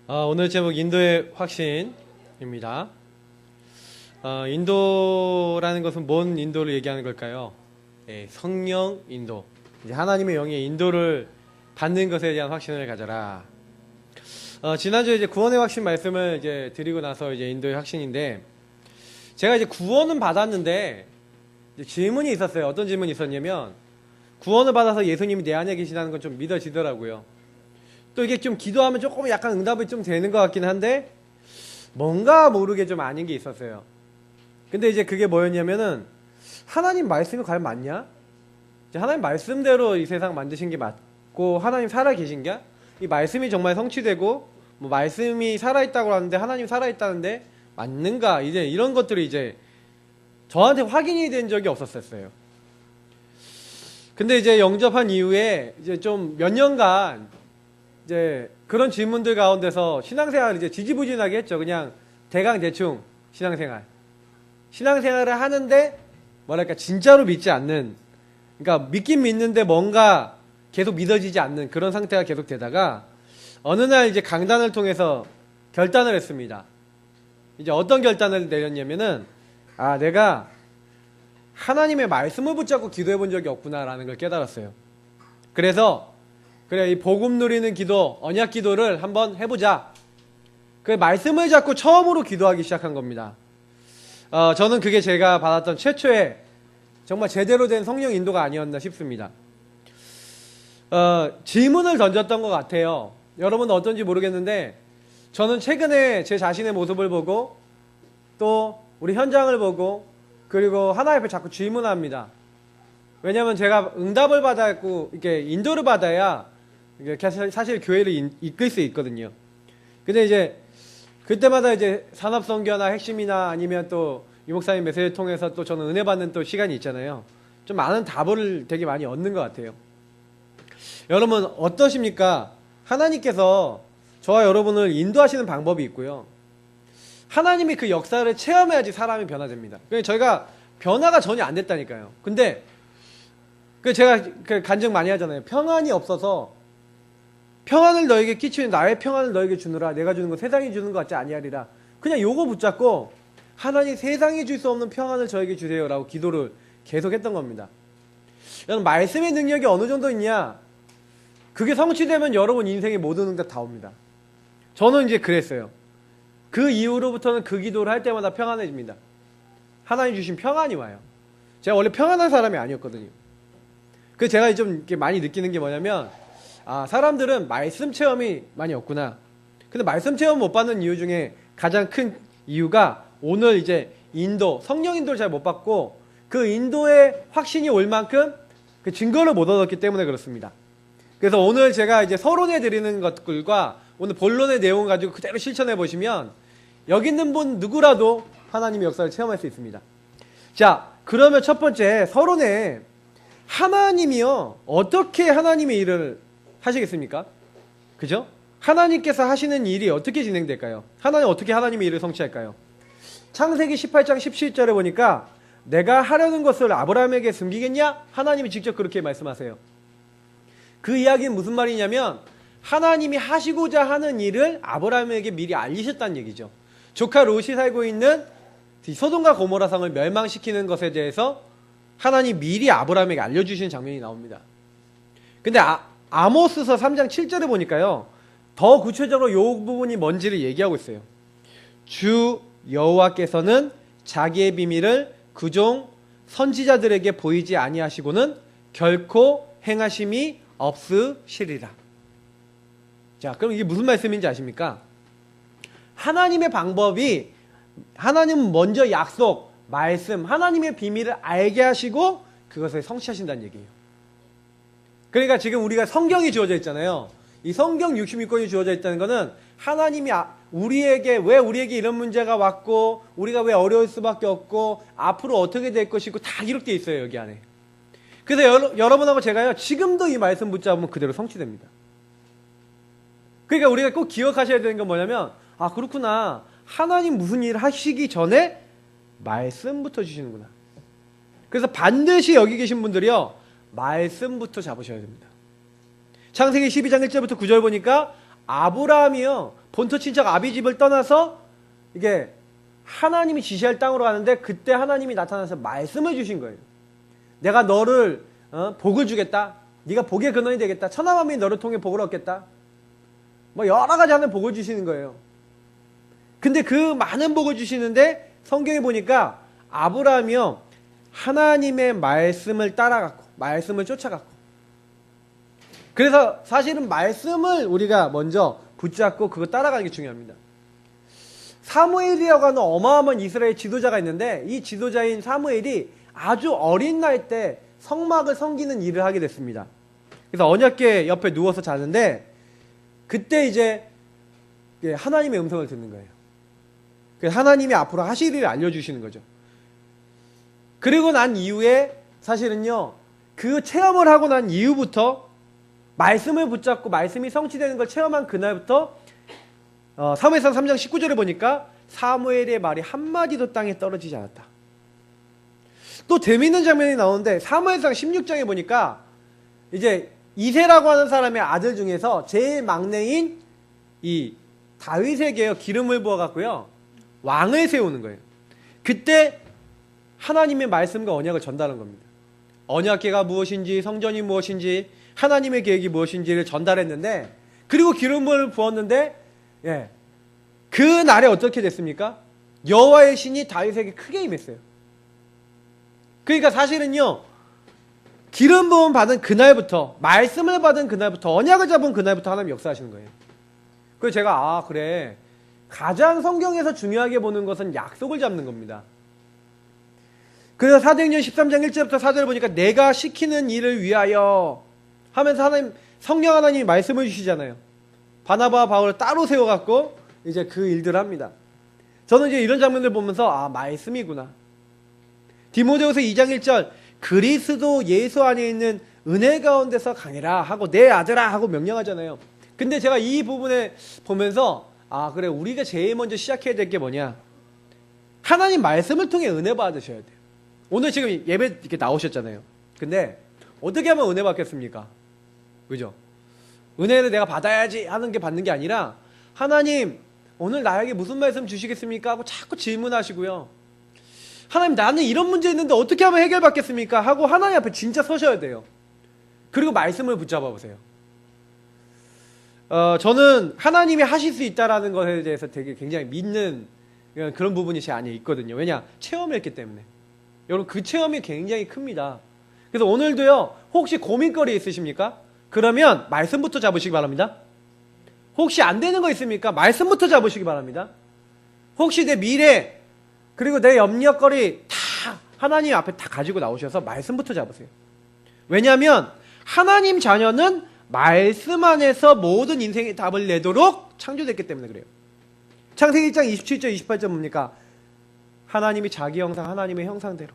오늘 제목 인도의 확신입니다. 인도라는 것은 뭔 인도를 얘기하는 걸까요? 성령 인도. 이제 하나님의 영의 인도를 받는 것에 대한 확신을 가져라. 지난주에 이제 구원의 확신 말씀을 이제 드리고 나서 이제 인도의 확신인데, 제가 이제 구원은 받았는데 이제 질문이 있었어요. 어떤 질문이 있었냐면, 구원을 받아서 예수님이 내 안에 계시다는 건 좀 믿어지더라고요. 또 이게 좀 기도하면 조금 약간 응답이 좀 되는 것 같긴 한데, 뭔가 모르게 좀 아닌 게 있었어요. 근데 이제 그게 뭐였냐면은, 하나님 말씀이 과연 맞냐? 하나님 말씀대로 이 세상 만드신 게 맞고, 하나님 살아 계신 게? 이 말씀이 정말 성취되고, 뭐 말씀이 살아있다고 하는데, 하나님 살아있다는데, 맞는가? 이제 이런 것들이 이제 저한테 확인이 된 적이 없었어요. 근데 이제 영접한 이후에 이제 좀 몇 년간 이제 그런 질문들 가운데서 신앙생활을 이제 지지부진하게 했죠. 그냥 대강 대충 신앙생활을 하는데 뭐랄까 진짜로 믿지 않는, 그러니까 믿긴 믿는데 뭔가 계속 믿어지지 않는 그런 상태가 계속 되다가 어느 날 이제 강단을 통해서 결단을 했습니다. 이제 어떤 결단을 내렸냐면은, 내가 하나님의 말씀을 붙잡고 기도해 본 적이 없구나라는 걸 깨달았어요. 그래서 그래, 이 복음 누리는 기도, 언약 기도를 한번 해보자. 그 말씀을 잡고 처음으로 기도하기 시작한 겁니다. 저는 그게 제가 받았던 최초의 정말 제대로 된 성령 인도가 아니었나 싶습니다. 질문을 던졌던 것 같아요. 여러분은 어떤지 모르겠는데, 저는 최근에 제 자신의 모습을 보고, 또 우리 현장을 보고, 그리고 하나님 앞에 자꾸 질문합니다. 왜냐면 제가 응답을 받았고, 이렇게 인도를 받아야 사실 교회를 이끌 수 있거든요. 근데 이제 그때마다 이제 산업선교나 핵심이나 아니면 또 유목사님 메시지를 통해서 또 저는 은혜 받는 또 시간이 있잖아요. 좀 많은 답을 되게 많이 얻는 것 같아요. 여러분 어떠십니까? 하나님께서 저와 여러분을 인도하시는 방법이 있고요. 하나님이 그 역사를 체험해야지 사람이 변화됩니다. 그러니까 저희가 변화가 전혀 안 됐다니까요. 근데 제가 간증 많이 하잖아요. 평안이 없어서 평안을 너에게 끼치는 나의 평안을 너에게 주느라, 내가 주는 건 세상이 주는 것 같지 아니하리라. 그냥 요거 붙잡고 하나님 세상이 줄 수 없는 평안을 저에게 주세요라고 기도를 계속 했던 겁니다. 여러분 말씀의 능력이 어느 정도 있냐? 그게 성취되면 여러분 인생의 모든 응답 다 옵니다. 저는 이제 그랬어요. 그 이후로부터는 그 기도를 할 때마다 평안해집니다. 하나님 주신 평안이 와요. 제가 원래 평안한 사람이 아니었거든요. 그래서 제가 좀 이렇게 많이 느끼는 게 뭐냐면, 사람들은 말씀 체험이 많이 없구나. 근데 말씀 체험 못 받는 이유 중에 가장 큰 이유가, 오늘 이제 인도, 성령 인도를 잘 못 받고 그 인도의 확신이 올 만큼 그 증거를 못 얻었기 때문에 그렇습니다. 그래서 오늘 제가 이제 서론해 드리는 것들과 오늘 본론의 내용을 가지고 그대로 실천해 보시면 여기 있는 분 누구라도 하나님의 역사를 체험할 수 있습니다. 자, 그러면 첫 번째 서론에 하나님이요, 어떻게 하나님의 일을 하시겠습니까? 그죠? 하나님께서 하시는 일이 어떻게 진행될까요? 하나님 어떻게 하나님의 일을 성취할까요? 창세기 18장 17절에 보니까, 내가 하려는 것을 아브라함에게 숨기겠냐? 하나님이 직접 그렇게 말씀하세요. 그 이야기는 무슨 말이냐면, 하나님이 하시고자 하는 일을 아브라함에게 미리 알리셨다는 얘기죠. 조카 롯이 살고 있는 소돔과 고모라 성을 멸망시키는 것에 대해서 하나님 미리 아브라함에게 알려주시는 장면이 나옵니다. 근데 아모스서 3장 7절에 보니까요, 더 구체적으로 이 부분이 뭔지를 얘기하고 있어요. 주 여호와께서는 자기의 비밀을 그종 선지자들에게 보이지 아니하시고는 결코 행하심이 없으시리라. 자, 그럼 이게 무슨 말씀인지 아십니까? 하나님의 방법이, 하나님은 먼저 약속, 말씀, 하나님의 비밀을 알게 하시고 그것을 성취하신다는 얘기예요. 그러니까 지금 우리가 성경이 주어져 있잖아요. 이 성경 66권이 주어져 있다는 것은 하나님이 왜 우리에게 이런 문제가 왔고, 우리가 왜 어려울 수밖에 없고, 앞으로 어떻게 될 것이고 다 기록되어 있어요, 여기 안에. 그래서 여러분하고 제가요, 지금도 이 말씀 붙잡으면 그대로 성취됩니다. 그러니까 우리가 꼭 기억하셔야 되는 건 뭐냐면, 그렇구나, 하나님 무슨 일을 하시기 전에 말씀부터 주시는구나. 그래서 반드시 여기 계신 분들이요, 말씀부터 잡으셔야 됩니다. 창세기 12장 1절부터 9절 보니까 아브라함이요, 본토 친척 아비집을 떠나서 이게 하나님이 지시할 땅으로 가는데, 그때 하나님이 나타나서 말씀을 주신 거예요. 내가 너를 복을 주겠다. 네가 복의 근원이 되겠다. 천하만민이 너를 통해 복을 얻겠다. 뭐 여러 가지 하는 복을 주시는 거예요. 근데 그 많은 복을 주시는데 성경에 보니까 아브라함이요, 하나님의 말씀을 따라갔고 말씀을 쫓아갔고, 그래서 사실은 말씀을 우리가 먼저 붙잡고 그거 따라가는 게 중요합니다. 사무엘이라고 하는 어마어마한 이스라엘 지도자가 있는데, 이 지도자인 사무엘이 아주 어린 나이 때 성막을 섬기는 일을 하게 됐습니다. 그래서 언약궤 옆에 누워서 자는데, 그때 이제 하나님의 음성을 듣는 거예요. 그래서 하나님이 앞으로 하실 일을 알려주시는 거죠. 그리고 난 이후에 사실은요, 그 체험을 하고 난 이후부터 말씀을 붙잡고 말씀이 성취되는 걸 체험한 그날부터 사무엘상 3장 19절에 보니까 사무엘의 말이 한마디도 땅에 떨어지지 않았다. 또 재미있는 장면이 나오는데, 사무엘상 16장에 보니까 이제 이새라고 하는 사람의 아들 중에서 제일 막내인 이 다윗에게 기름을 부어갖고요, 왕을 세우는 거예요. 그때 하나님의 말씀과 언약을 전달한 겁니다. 언약궤가 무엇인지, 성전이 무엇인지, 하나님의 계획이 무엇인지를 전달했는데, 그리고 기름을 부었는데, 그 날에 어떻게 됐습니까? 여호와의 신이 다윗에게 크게 임했어요. 그러니까 사실은요, 기름 부음 받은 그날부터, 말씀을 받은 그날부터, 언약을 잡은 그날부터 하나님 역사하시는 거예요. 그래서 제가 그래, 가장 성경에서 중요하게 보는 것은 약속을 잡는 겁니다. 그래서 사도행전 13장 1절부터 4절을 보니까 내가 시키는 일을 위하여 하면서 하나님, 성령 하나님이 말씀을 주시잖아요. 바나바와 바울을 따로 세워갖고 이제 그 일들을 합니다. 저는 이제 이런 장면을 보면서 말씀이구나. 디모데후서 2장 1절, 그리스도 예수 안에 있는 은혜 가운데서 강해라 하고 내 아들아 하고 명령하잖아요. 근데 제가 이 부분에 보면서 그래, 우리가 제일 먼저 시작해야 될 게 뭐냐, 하나님 말씀을 통해 은혜 받으셔야 돼요. 오늘 지금 예배 이렇게 나오셨잖아요. 근데 어떻게 하면 은혜 받겠습니까? 그죠? 은혜를 내가 받아야지 하는 게 받는 게 아니라, 하나님 오늘 나에게 무슨 말씀 주시겠습니까? 하고 자꾸 질문하시고요. 하나님, 나는 이런 문제 있는데 어떻게 하면 해결받겠습니까? 하고 하나님 앞에 진짜 서셔야 돼요. 그리고 말씀을 붙잡아 보세요. 저는 하나님이 하실 수 있다라는 것에 대해서 되게 굉장히 믿는 그런 부분이 제 안에 있거든요. 왜냐? 체험했기 때문에. 여러분, 그 체험이 굉장히 큽니다. 그래서 오늘도요, 혹시 고민거리 있으십니까? 그러면 말씀부터 잡으시기 바랍니다. 혹시 안 되는 거 있습니까? 말씀부터 잡으시기 바랍니다. 혹시 내 미래 그리고 내 염려거리 다 하나님 앞에 다 가지고 나오셔서 말씀부터 잡으세요. 왜냐하면 하나님 자녀는 말씀 안에서 모든 인생의 답을 내도록 창조됐기 때문에 그래요. 창세기 1장 27절 28절 뭡니까? 하나님이 자기 형상, 하나님의 형상대로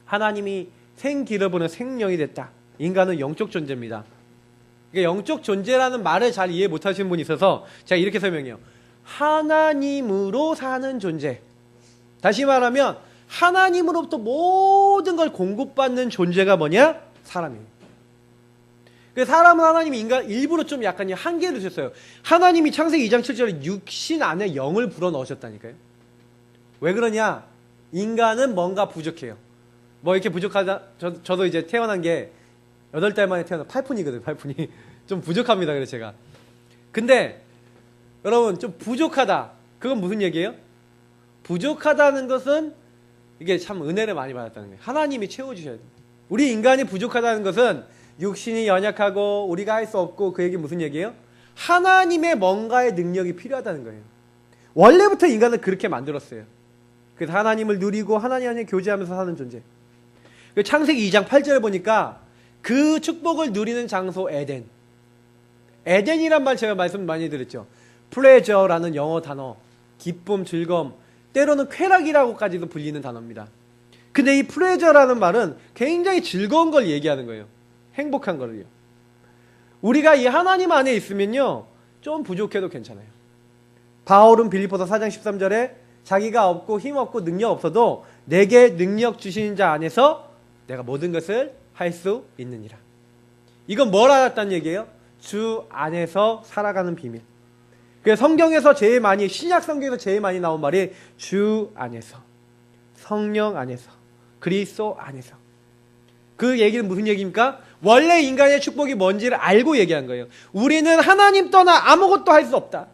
하나님이 생기를 보는 생명이 됐다. 인간은 영적 존재입니다. 그러니까 영적 존재라는 말을 잘 이해 못하시는 분이 있어서 제가 이렇게 설명해요. 하나님으로 사는 존재. 다시 말하면 하나님으로부터 모든 걸 공급받는 존재가 뭐냐? 사람이에요. 그래서 사람은 하나님이 인간 일부러 좀 약간 한계를 주셨어요. 하나님이 창세기 2장 7절에 육신 안에 영을 불어넣으셨다니까요. 왜 그러냐? 인간은 뭔가 부족해요. 뭐 이렇게 부족하다. 저도 이제 태어난 게 8달 만에 태어난 8푼이거든요. 8푼이. 좀 부족합니다. 그래서 제가. 근데 여러분, 좀 부족하다. 그건 무슨 얘기예요? 부족하다는 것은 이게 참 은혜를 많이 받았다는 거예요. 하나님이 채워주셔야 돼요. 우리 인간이 부족하다는 것은 육신이 연약하고 우리가 할 수 없고, 그 얘기 무슨 얘기예요? 하나님의 뭔가의 능력이 필요하다는 거예요. 원래부터 인간은 그렇게 만들었어요. 그래서 하나님을 누리고 하나님 안에 교제하면서 사는 존재. 창세기 2장 8절에 보니까 그 축복을 누리는 장소 에덴. 에덴이란 말 제가 말씀 많이 드렸죠. 플레저라는 영어 단어. 기쁨, 즐거움, 때로는 쾌락이라고까지도 불리는 단어입니다. 근데 이 플레저라는 말은 굉장히 즐거운 걸 얘기하는 거예요. 행복한 거를요. 우리가 이 하나님 안에 있으면요, 좀 부족해도 괜찮아요. 바울은 빌립보서 4장 13절에 자기가 없고 힘 없고 능력 없어도 내게 능력 주시는 자 안에서 내가 모든 것을 할 수 있느니라. 이건 뭘 알았다는 얘기예요? 주 안에서 살아가는 비밀. 그래서 성경에서 제일 많이, 신약 성경에서 제일 많이 나온 말이 주 안에서, 성령 안에서, 그리스도 안에서. 그 얘기는 무슨 얘기입니까? 원래 인간의 축복이 뭔지를 알고 얘기한 거예요. 우리는 하나님 떠나 아무것도 할 수 없다.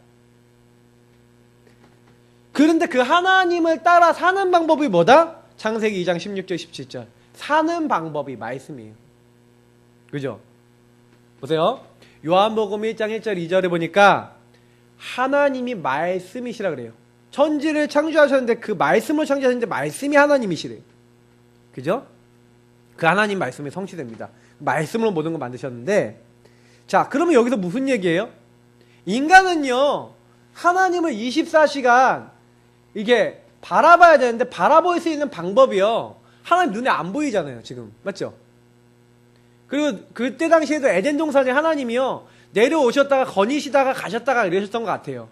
그런데 그 하나님을 따라 사는 방법이 뭐다? 창세기 2장 16절 17절. 사는 방법이 말씀이에요. 그죠? 보세요. 요한복음 1장 1절 2절에 보니까 하나님이 말씀이시라 그래요. 천지를 창조하셨는데 그 말씀을 창조하셨는데 말씀이 하나님이시래요. 그죠? 그 하나님 말씀이 성취됩니다. 말씀으로 모든 걸 만드셨는데, 자, 그러면 여기서 무슨 얘기예요? 인간은요, 하나님을 24시간 이게 바라봐야 되는데 바라볼 수 있는 방법이요, 하나님 눈에 안 보이잖아요, 지금. 맞죠? 그리고 그때 당시에도 에덴 동산에 하나님이요, 내려오셨다가 거니시다가 가셨다가 이러셨던 것 같아요.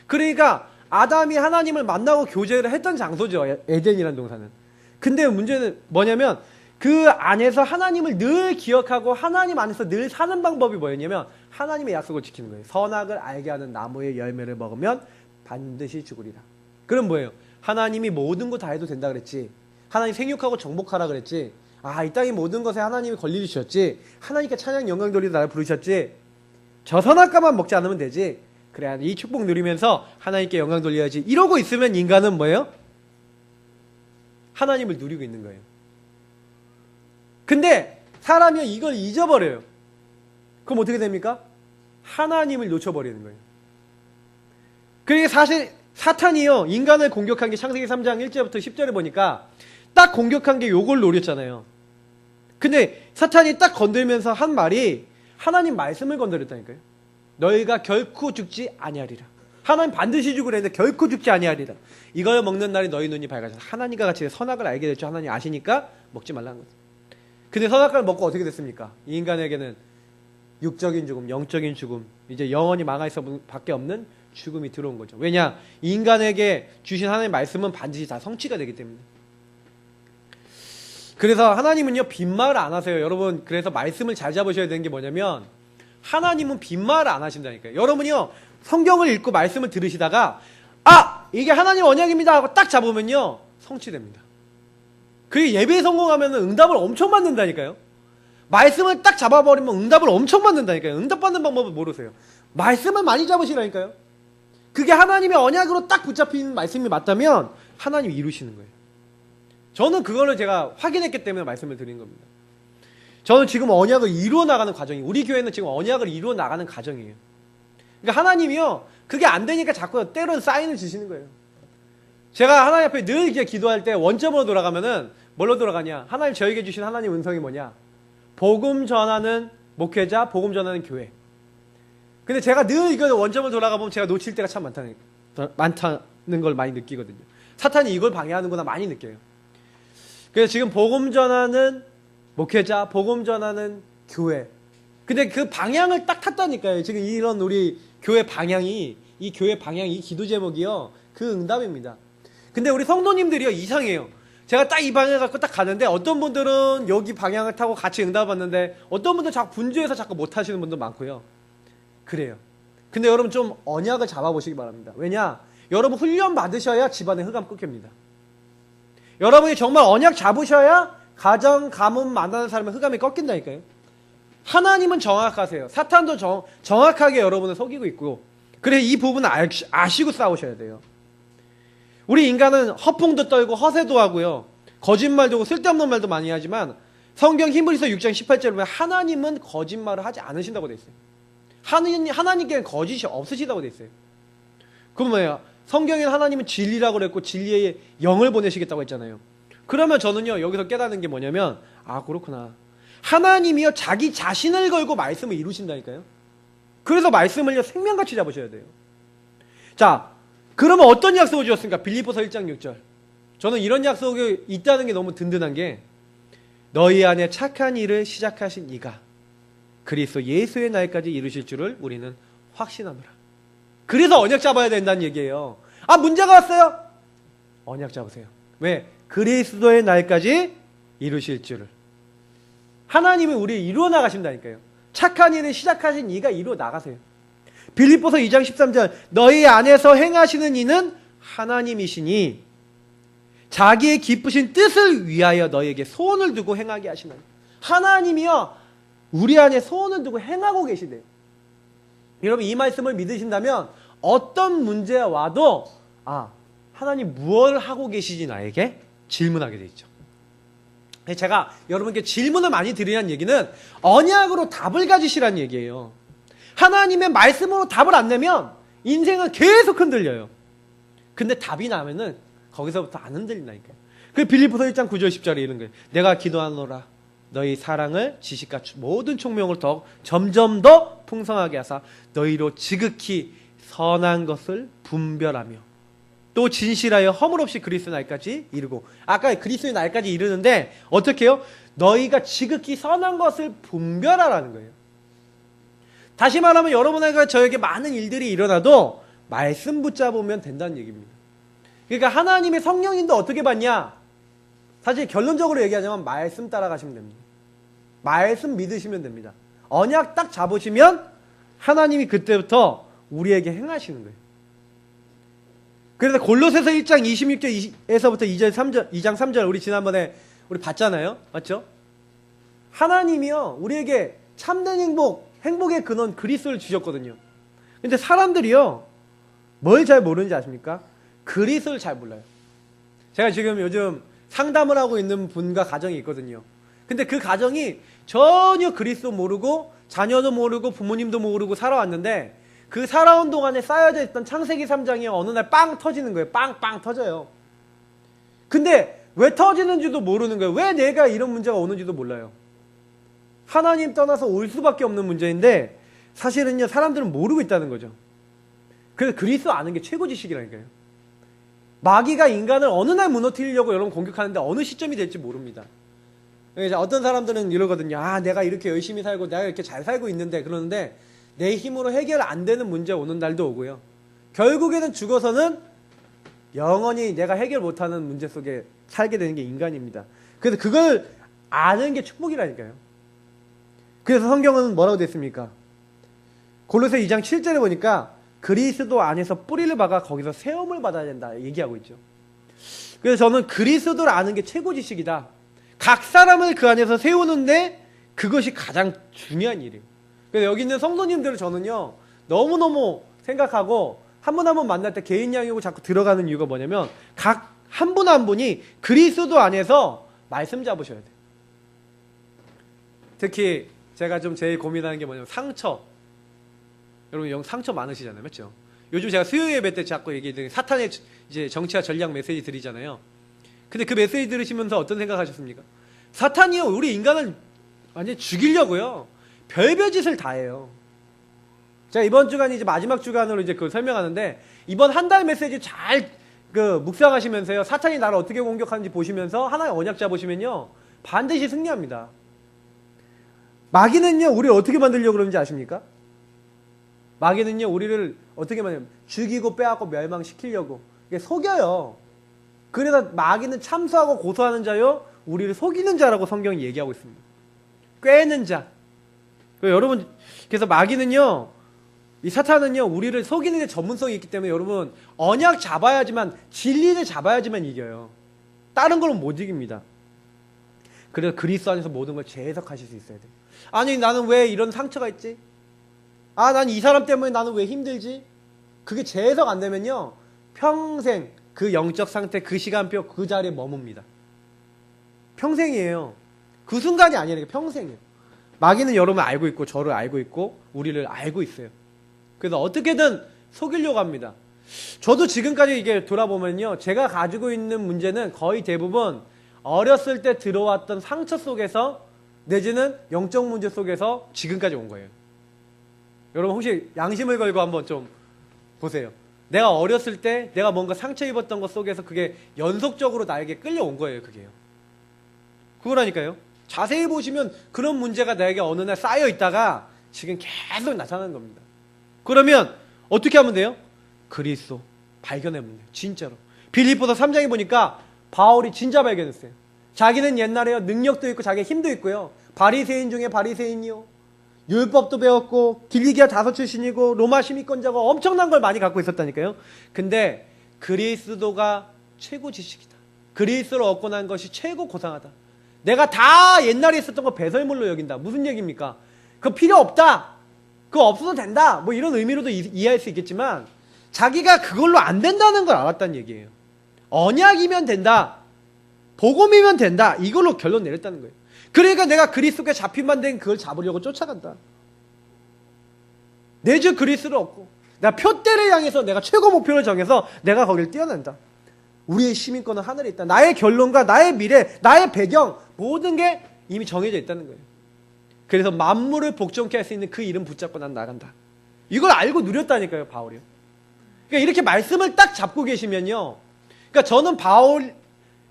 그러니까 아담이 하나님을 만나고 교제를 했던 장소죠, 에덴이라는 동산은. 근데 문제는 뭐냐면 그 안에서 하나님을 늘 기억하고 하나님 안에서 늘 사는 방법이 뭐였냐면 하나님의 약속을 지키는 거예요. 선악을 알게 하는 나무의 열매를 먹으면 반드시 죽으리라. 그럼 뭐예요? 하나님이 모든 거 다 해도 된다 그랬지. 하나님 생육하고 정복하라 그랬지. 아, 이 땅의 모든 것에 하나님이 권리를 주셨지. 하나님께 찬양 영광 돌리도 나를 부르셨지. 저 선악과만 먹지 않으면 되지. 그래야 이 축복 누리면서 하나님께 영광 돌려야지. 이러고 있으면 인간은 뭐예요? 하나님을 누리고 있는 거예요. 근데 사람이 이걸 잊어버려요. 그럼 어떻게 됩니까? 하나님을 놓쳐버리는 거예요. 그러니까 사실 사탄이요, 인간을 공격한 게 창세기 3장 1절부터 10절에 보니까 딱 공격한 게 요걸 노렸잖아요. 근데 사탄이 딱 건들면서 한 말이 하나님 말씀을 건드렸다니까요. 너희가 결코 죽지 아니하리라. 하나님 반드시 죽으라 했는데 결코 죽지 아니하리라. 이걸 먹는 날이 너희 눈이 밝아져서 하나님과 같이 선악을 알게 될 줄 하나님 아시니까 먹지 말라는 거죠. 근데 선악과를 먹고 어떻게 됐습니까? 이 인간에게는 육적인 죽음, 영적인 죽음, 이제 영원히 망할 수밖에 없는 죽음이 들어온 거죠. 왜냐? 이 인간에게 주신 하나님의 말씀은 반드시 다 성취가 되기 때문에. 그래서 하나님은요, 빈말을 안 하세요. 여러분, 그래서 말씀을 잘 잡으셔야 되는 게 뭐냐면 하나님은 빈말을 안 하신다니까요. 여러분이요, 성경을 읽고 말씀을 들으시다가 아! 이게 하나님 언약입니다 하고 딱 잡으면요, 성취됩니다. 그리고 예배에 성공하면 응답을 엄청 받는다니까요. 말씀을 딱 잡아버리면 응답을 엄청 받는다니까요. 응답받는 방법을 모르세요. 말씀을 많이 잡으시라니까요. 그게 하나님의 언약으로 딱 붙잡힌 말씀이 맞다면 하나님이 이루시는 거예요. 저는 그거를 제가 확인했기 때문에 말씀을 드린 겁니다. 저는 지금 언약을 이루어 나가는 과정이에요. 우리 교회는 지금 언약을 이루어 나가는 과정이에요. 그러니까 하나님이요, 그게 안 되니까 자꾸 때로는 사인을 주시는 거예요. 제가 하나님 앞에 늘 이제 기도할 때 원점으로 돌아가면은 뭘로 돌아가냐? 하나님 저에게 주신 하나님 은성이 뭐냐? 복음 전하는 목회자, 복음 전하는 교회. 근데 제가 늘 이거 원점을 돌아가 보면 제가 놓칠 때가 참 많다는 걸 많이 느끼거든요. 사탄이 이걸 방해하는구나 많이 느껴요. 그래서 지금 복음 전하는 목회자, 복음 전하는 교회. 근데 그 방향을 딱 탔다니까요. 지금 이런 우리 교회 방향이, 이 교회 방향, 이 기도 제목이요, 그 응답입니다. 근데 우리 성도님들이요, 이상해요. 제가 딱 이 방향을 갖고 딱 가는데 어떤 분들은 여기 방향을 타고 같이 응답받는데 어떤 분들은 자꾸 분주해서 자꾸 못 하시는 분도 많고요. 그래요. 근데 여러분 좀 언약을 잡아보시기 바랍니다. 왜냐? 여러분 훈련 받으셔야 집안의 흑암 끊깁니다. 여러분이 정말 언약 잡으셔야 가정, 가문 만나는 사람의 흑암이 꺾인다니까요. 하나님은 정확하세요. 사탄도 정확하게 여러분을 속이고 있고, 그래 이 부분을 아시고 싸우셔야 돼요. 우리 인간은 허풍도 떨고 허세도 하고요, 거짓말도 하고 쓸데없는 말도 많이 하지만 성경 히브리서 6장 18절에 보면 하나님은 거짓말을 하지 않으신다고 돼 있어요. 하나님께는 거짓이 없으시다고 돼 있어요. 그럼 뭐예요? 성경에는 하나님은 진리라고 그랬고 진리의 영을 보내시겠다고 했잖아요. 그러면 저는요, 여기서 깨닫는 게 뭐냐면, 아, 그렇구나. 하나님이요, 자기 자신을 걸고 말씀을 이루신다니까요. 그래서 말씀을요, 생명같이 잡으셔야 돼요. 자, 그러면 어떤 약속을 주셨습니까? 빌립보서 1장 6절. 저는 이런 약속이 있다는 게 너무 든든한 게, 너희 안에 착한 일을 시작하신 이가 그리스도 예수의 날까지 이루실 줄을 우리는 확신하노라. 그래서 언약 잡아야 된다는 얘기예요. 아, 문제가 왔어요? 언약 잡으세요. 왜? 그리스도의 날까지 이루실 줄을. 하나님이 우리를 이루어 나가신다니까요. 착한 일을 시작하신 이가 이로 나가세요. 빌립보서 2장 13절 너희 안에서 행하시는 이는 하나님이시니 자기의 기쁘신 뜻을 위하여 너희에게 소원을 두고 행하게 하시나니 하나님이요 우리 안에 소원을 두고 행하고 계시대요. 여러분 이 말씀을 믿으신다면 어떤 문제가 와도 하나님 무엇을 하고 계시지 나에게 질문하게 돼 있죠. 제가 여러분께 질문을 많이 드리는 얘기는 언약으로 답을 가지시라는 얘기예요. 하나님의 말씀으로 답을 안 내면 인생은 계속 흔들려요. 근데 답이 나면은 거기서부터 안 흔들린다니까요. 그 빌립보서 1장 9절 10절에 이런 거예요. 내가 기도하노라 너희 사랑을 지식과 모든 총명을 더 점점 더 풍성하게 하사 너희로 지극히 선한 것을 분별하며 또 진실하여 허물 없이 그리스도 날까지 이르고 아까 그리스도의 날까지 이르는데 어떻게 해요? 너희가 지극히 선한 것을 분별하라는 거예요. 다시 말하면 여러분과 저에게 많은 일들이 일어나도 말씀 붙잡으면 된다는 얘기입니다. 그러니까 하나님의 성령님도 어떻게 받냐? 사실 결론적으로 얘기하자면 말씀 따라가시면 됩니다. 말씀 믿으시면 됩니다. 언약 딱 잡으시면 하나님이 그때부터 우리에게 행하시는 거예요. 그래서 골로새서 1장 26절에서부터 2장 3절 우리 지난번에 우리 봤잖아요. 맞죠? 하나님이요 우리에게 참된 행복의 근원 그리스도를 주셨거든요. 근데 사람들이요 뭘 잘 모르는지 아십니까? 그리스도를 잘 몰라요. 제가 지금 요즘 상담을 하고 있는 분과 가정이 있거든요. 근데 그 가정이 전혀 그리스도 모르고 자녀도 모르고 부모님도 모르고 살아왔는데 그 살아온 동안에 쌓여져 있던 창세기 3장이 어느 날 빵 터지는 거예요. 빵빵 터져요. 근데 왜 터지는지도 모르는 거예요. 왜 내가 이런 문제가 오는지도 몰라요. 하나님 떠나서 올 수밖에 없는 문제인데 사실은요 사람들은 모르고 있다는 거죠. 그래서 그리스도 아는 게 최고 지식이라니까요. 마귀가 인간을 어느 날 무너뜨리려고 여러분 공격하는데 어느 시점이 될지 모릅니다. 어떤 사람들은 이러거든요. 내가 이렇게 열심히 살고 내가 이렇게 잘 살고 있는데 그러는데 내 힘으로 해결 안 되는 문제 오는 날도 오고요. 결국에는 죽어서는 영원히 내가 해결 못하는 문제 속에 살게 되는 게 인간입니다. 그래서 그걸 아는 게 축복이라니까요. 그래서 성경은 뭐라고 됐습니까? 골로새 2장 7절에 보니까 그리스도 안에서 뿌리를 박아 거기서 세움을 받아야 된다 얘기하고 있죠. 그래서 저는 그리스도를 아는 게 최고 지식이다. 각 사람을 그 안에서 세우는데 그것이 가장 중요한 일이에요. 그래서 여기 있는 성도님들을 저는요 너무너무 생각하고 한 분 한 분 만날 때 개인 양육을 자꾸 들어가는 이유가 뭐냐면 각 한 분 한 분이 그리스도 안에서 말씀 잡으셔야 돼요. 특히 제가 좀 제일 고민하는 게 뭐냐면 상처. 여러분 상처 많으시잖아요. 맞죠? 요즘 제가 수요 예배 때 자꾸 얘기드리는 사탄의 이제 정치와 전략 메시지 드리잖아요. 근데 그 메시지 들으시면서 어떤 생각하셨습니까? 사탄이요 우리 인간을 완전히 죽이려고요 별별 짓을 다 해요. 제가 이번 주간이 이제 마지막 주간으로 이제 그걸 설명하는데 이번 한 달 메시지 잘 묵상하시면서요 사탄이 나를 어떻게 공격하는지 보시면서 하나의 언약 잡으시면요 반드시 승리합니다. 마귀는요 우리를 어떻게 만들려고 그러는지 아십니까? 마귀는요 우리를 어떻게 만들냐면 죽이고 빼앗고 멸망시키려고 속여요. 그래서 마귀는 참수하고 고소하는 자요 우리를 속이는 자라고 성경이 얘기하고 있습니다. 꿰는 자. 여러분 그래서 마귀는요 이 사탄은요 우리를 속이는 데 전문성이 있기 때문에 여러분 언약 잡아야지만 진리를 잡아야지만 이겨요. 다른 걸로 못 이깁니다. 그래서 그리스도 안에서 모든 걸 재해석하실 수 있어야 돼요. 아니 나는 왜 이런 상처가 있지? 난 이 사람 때문에 나는 왜 힘들지? 그게 재해석 안 되면요 평생 그 영적 상태 그 시간표 그 자리에 머뭅니다. 평생이에요. 그 순간이 아니라 평생이에요. 마귀는 여러분을 알고 있고 저를 알고 있고 우리를 알고 있어요. 그래서 어떻게든 속이려고 합니다. 저도 지금까지 이게 돌아보면요 제가 가지고 있는 문제는 거의 대부분 어렸을 때 들어왔던 상처 속에서 내지는 영적 문제 속에서 지금까지 온 거예요. 여러분 혹시 양심을 걸고 한번 좀 보세요. 내가 어렸을 때 내가 뭔가 상처 입었던 것 속에서 그게 연속적으로 나에게 끌려온 거예요. 그게요. 그거라니까요. 자세히 보시면 그런 문제가 나에게 어느 날 쌓여 있다가 지금 계속 나타나는 겁니다. 그러면 어떻게 하면 돼요? 그리스도 발견하면 돼요. 진짜로. 빌립보서 3장에 보니까 바울이 진짜 발견했어요. 자기는 옛날에요 능력도 있고 자기 힘도 있고요 바리새인 중에 바리새인이요 율법도 배웠고 길리기아 다섯 출신이고 로마 시민권자고 엄청난 걸 많이 갖고 있었다니까요. 근데 그리스도가 최고 지식이다. 그리스도를 얻고 난 것이 최고 고상하다. 내가 다 옛날에 있었던 거 배설물로 여긴다. 무슨 얘기입니까? 그거 필요 없다. 그거 없어도 된다. 뭐 이런 의미로도 이해할 수 있겠지만 자기가 그걸로 안 된다는 걸 알았다는 얘기예요. 언약이면 된다. 복음이면 된다. 이걸로 결론 내렸다는 거예요. 그러니까 내가 그리스도께 잡힌만 된 그걸 잡으려고 쫓아간다. 내 주 그리스도를 얻고 내가 표대를 향해서 내가 최고 목표를 정해서 내가 거기를 뛰어난다. 우리의 시민권은 하늘에 있다. 나의 결론과 나의 미래, 나의 배경 모든 게 이미 정해져 있다는 거예요. 그래서 만물을 복종케 할 수 있는 그 이름 붙잡고 난 나간다. 이걸 알고 누렸다니까요, 바울이요. 그러니까 이렇게 말씀을 딱 잡고 계시면요. 그러니까 저는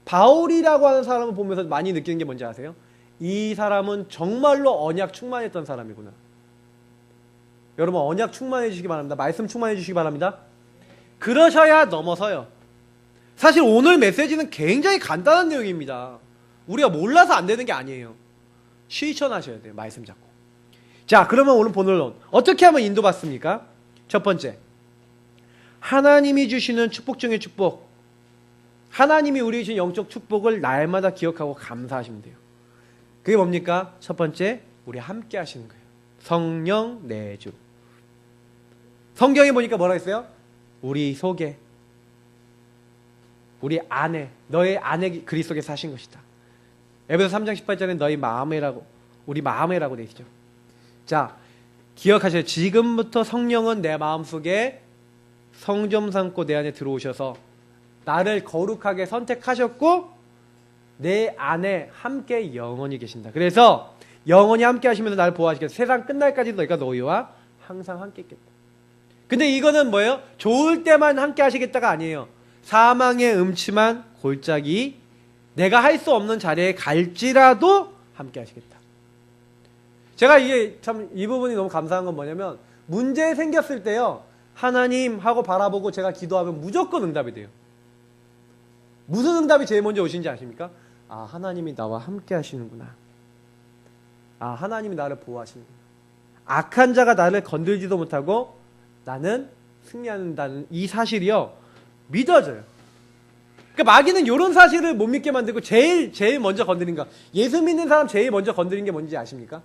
바울이라고 하는 사람을 보면서 많이 느끼는 게 뭔지 아세요? 이 사람은 정말로 언약 충만했던 사람이구나. 여러분 언약 충만해 주시기 바랍니다. 말씀 충만해 주시기 바랍니다. 그러셔야 넘어서요. 사실 오늘 메시지는 굉장히 간단한 내용입니다. 우리가 몰라서 안 되는 게 아니에요. 실천하셔야 돼요. 말씀 잡고. 자, 그러면 오늘 본론론 어떻게 하면 인도받습니까? 첫 번째, 하나님이 주시는 축복 중의 축복. 하나님이 우리 주신 영적 축복을 날마다 기억하고 감사하시면 돼요. 그게 뭡니까? 첫 번째, 우리 함께 하시는 거예요. 성령 내주. 성경에 보니까 뭐라 했어요? 우리 속에, 우리 안에, 너의 안에 그리스도께 사신 것이다. 에베소 3장 18절에 너희 마음에라고, 우리 마음에라고 되어 있죠. 자, 기억하세요. 지금부터 성령은 내 마음속에 성점 삼고 내 안에 들어오셔서 나를 거룩하게 선택하셨고 내 안에 함께 영원히 계신다. 그래서 영원히 함께 하시면서 나를 보호하시겠다. 세상 끝날까지 너희가 너희와 항상 함께 있겠다. 근데 이거는 뭐예요? 좋을 때만 함께 하시겠다가 아니에요. 사망의 음침한 골짜기 내가 할 수 없는 자리에 갈지라도 함께 하시겠다. 제가 이게 참 이 부분이 너무 감사한 건 뭐냐면 문제 생겼을 때요. 하나님 하고 바라보고 제가 기도하면 무조건 응답이 돼요. 무슨 응답이 제일 먼저 오신지 아십니까? 아, 하나님이 나와 함께 하시는구나. 아, 하나님이 나를 보호하시는구나. 악한 자가 나를 건들지도 못하고 나는 승리한다는 이 사실이요. 믿어져요. 그러니까 마귀는 이런 사실을 못 믿게 만들고 제일 먼저 건드린 거. 예수 믿는 사람 제일 먼저 건드린 게 뭔지 아십니까?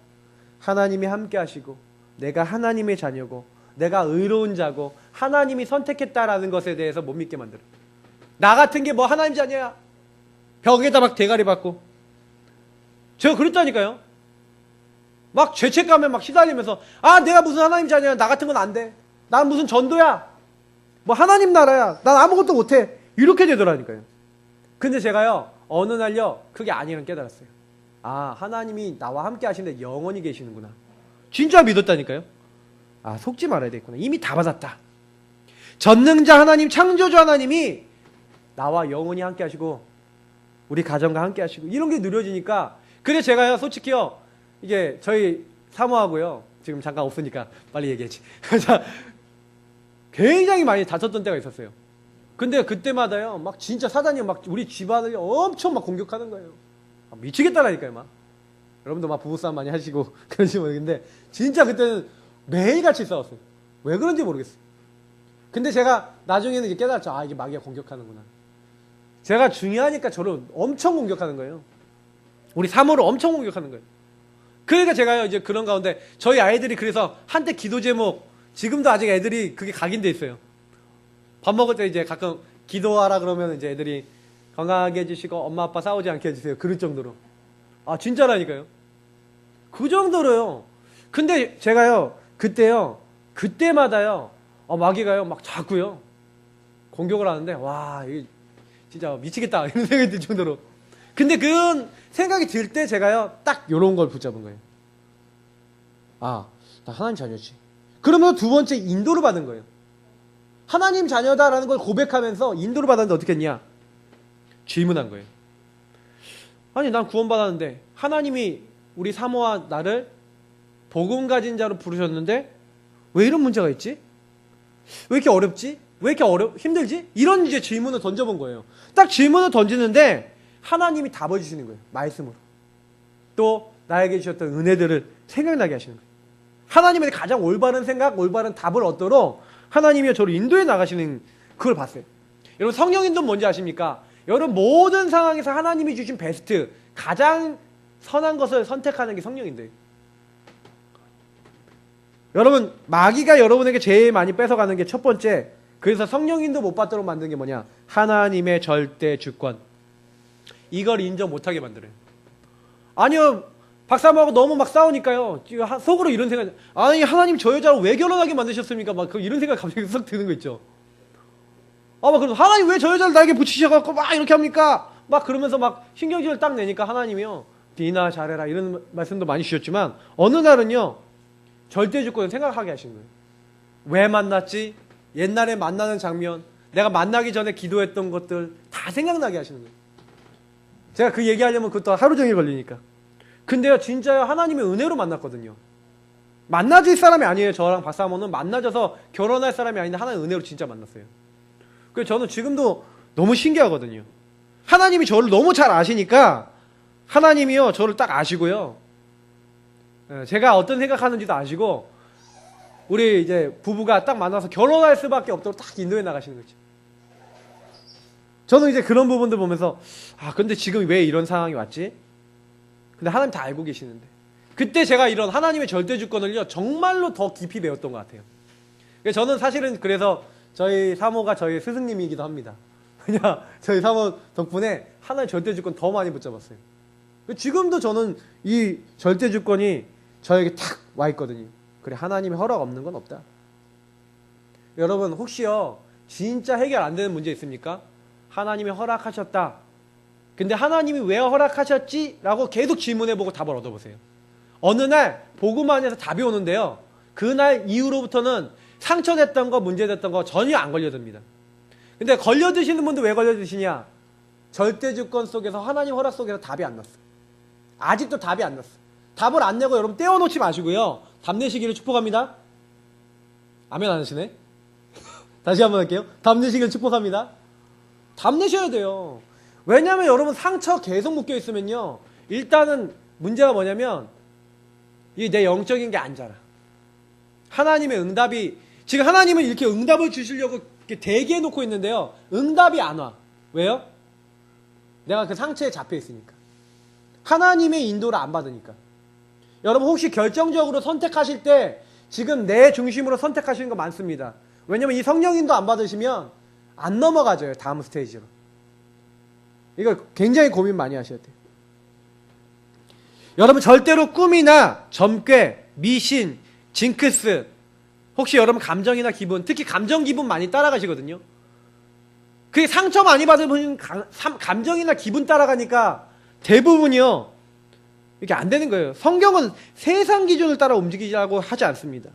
하나님이 함께 하시고 내가 하나님의 자녀고 내가 의로운 자고 하나님이 선택했다라는 것에 대해서 못 믿게 만들어. 나 같은 게 뭐 하나님 자녀야. 벽에다 막 대가리 받고. 제가 그랬다니까요. 막 죄책감에 막 시달리면서 아, 내가 무슨 하나님 자녀야. 나 같은 건 안 돼. 난 무슨 전도야. 뭐 하나님 나라야. 난 아무것도 못해. 이렇게 되더라니까요. 근데 제가요, 어느 날요, 그게 아니라는 깨달았어요. 아, 하나님이 나와 함께 하시는데 영원히 계시는구나. 진짜 믿었다니까요. 아, 속지 말아야 되겠구나. 이미 다 받았다. 전능자 하나님, 창조주 하나님이 나와 영원히 함께 하시고 우리 가정과 함께 하시고 이런 게 누려지니까 그래 제가요 솔직히요 이게 저희 사모하고요 지금 잠깐 없으니까 빨리 얘기하지. 굉장히 많이 다퉜던 때가 있었어요. 근데 그때마다요 막 진짜 사단이 막 우리 집안을 엄청 막 공격하는 거예요. 미치겠다라니까요. 막 여러분도 막 부부싸움 많이 하시고 그런지 모르겠는데 진짜 그때는 매일같이 싸웠어요. 왜 그런지 모르겠어요. 근데 제가 나중에는 이제 깨달았죠. 아, 이게 마귀가 공격하는구나. 제가 중요하니까 저를 엄청 공격하는 거예요. 우리 사모를 엄청 공격하는 거예요. 그러니까 제가요 이제 그런 가운데 저희 아이들이 그래서 한때 기도 제목 지금도 아직 애들이 그게 각인돼 있어요. 밥 먹을 때 이제 가끔 기도하라 그러면 이제 애들이 건강하게 해주시고 엄마 아빠 싸우지 않게 해주세요. 그럴 정도로. 아, 진짜라니까요. 그 정도로요. 근데 제가요 그때요 그때마다요 마귀가요 막 자꾸요 공격을 하는데 와 이게 진짜 미치겠다 이런 생각이 들 정도로. 근데 그런 생각이 들 때 제가요 딱 요런 걸 붙잡은 거예요. 아, 나 하나님 자녀지. 그러면 두 번째 인도를 받은 거예요. 하나님 자녀다라는 걸 고백하면서 인도를 받았는데 어떻게 했냐? 질문한 거예요. 아니, 난 구원받았는데 하나님이 우리 사모와 나를 복음 가진 자로 부르셨는데 왜 이런 문제가 있지? 왜 이렇게 어렵지? 왜 이렇게 힘들지? 이런 이제 질문을 던져본 거예요. 딱 질문을 던지는데 하나님이 답을 주시는 거예요. 말씀으로. 또 나에게 주셨던 은혜들을 생각나게 하시는 거예요. 하나님의 가장 올바른 생각, 올바른 답을 얻도록 하나님이 저를 인도해 나가시는 그걸 봤어요. 여러분 성령 인도는 뭔지 아십니까? 여러분 모든 상황에서 하나님이 주신 베스트, 가장 선한 것을 선택하는 게 성령 인도예요. 여러분 마귀가 여러분에게 제일 많이 뺏어가는 게 첫 번째, 그래서 성령 인도 못 받도록 만드는 게 뭐냐? 하나님의 절대 주권. 이걸 인정 못하게 만들어요. 아니요, 박사님하고 너무 막 싸우니까요, 속으로 이런 생각, 아니 하나님 저 여자를 왜 결혼하게 만드셨습니까? 막 이런 생각 갑자기 썩 드는 거 있죠. 막 그러면서 하나님 왜 저 여자를 나에게 붙이셔갖고 막 이렇게 합니까? 막 그러면서 막 신경질을 딱 내니까 하나님이요, 디나 잘해라 이런 말씀도 많이 주셨지만 어느 날은요 절대 주권을 생각하게 하시는 거예요. 왜 만났지? 옛날에 만나는 장면, 내가 만나기 전에 기도했던 것들 다 생각나게 하시는 거예요. 제가 그 얘기하려면 그것도 하루 종일 걸리니까. 근데요 진짜요, 하나님의 은혜로 만났거든요. 만나질 사람이 아니에요. 저랑 박사모는 만나져서 결혼할 사람이 아닌데 하나님의 은혜로 진짜 만났어요. 그래서 저는 지금도 너무 신기하거든요. 하나님이 저를 너무 잘 아시니까 하나님이요 저를 딱 아시고요, 제가 어떤 생각하는지도 아시고, 우리 이제 부부가 딱 만나서 결혼할 수밖에 없도록 딱 인도해 나가시는 거죠. 저는 이제 그런 부분들 보면서 근데 지금 왜 이런 상황이 왔지? 근데 하나님 다 알고 계시는데, 그때 제가 이런 하나님의 절대 주권을요 정말로 더 깊이 배웠던 것 같아요. 저는 사실은 그래서 저희 사모가 저희 스승님이기도 합니다. 그냥 저희 사모 덕분에 하나님의 절대 주권 더 많이 붙잡았어요. 지금도 저는 이 절대 주권이 저에게 탁 와 있거든요. 그래, 하나님의 허락 없는 건 없다. 여러분 혹시요 진짜 해결 안 되는 문제 있습니까? 하나님이 허락하셨다. 근데 하나님이 왜 허락하셨지? 라고 계속 질문해보고 답을 얻어보세요. 어느 날 복음만 해서 답이 오는데요, 그날 이후로부터는 상처됐던 거, 문제됐던 거 전혀 안 걸려듭니다. 근데 걸려드시는 분들 왜 걸려드시냐? 절대주권 속에서, 하나님 허락 속에서 답이 안 났어. 아직도 답이 안 났어. 답을 안 내고 여러분 떼어놓지 마시고요, 답 내시기를 축복합니다. 아멘 안 하시네? 다시 한번 할게요. 답 내시기를 축복합니다. 답 내셔야 돼요. 왜냐면 여러분 상처 계속 묶여 있으면요, 일단은 문제가 뭐냐면 이 내 영적인 게 안 자라. 하나님의 응답이, 지금 하나님은 이렇게 응답을 주시려고 이렇게 대기해 놓고 있는데요, 응답이 안 와. 왜요? 내가 그 상처에 잡혀 있으니까. 하나님의 인도를 안 받으니까. 여러분 혹시 결정적으로 선택하실 때 지금 내 중심으로 선택하시는 거 많습니다. 왜냐면 이 성령 인도 안 받으시면 안 넘어가져요, 다음 스테이지로. 이거 굉장히 고민 많이 하셔야 돼요. 여러분 절대로 꿈이나 점괘, 미신, 징크스, 혹시 여러분 감정이나 기분, 특히 감정 기분 많이 따라가시거든요. 그게 상처 많이 받은 분은 감정이나 기분 따라가니까 대부분이요 이게 안 되는 거예요. 성경은 세상 기준을 따라 움직이라고 하지 않습니다.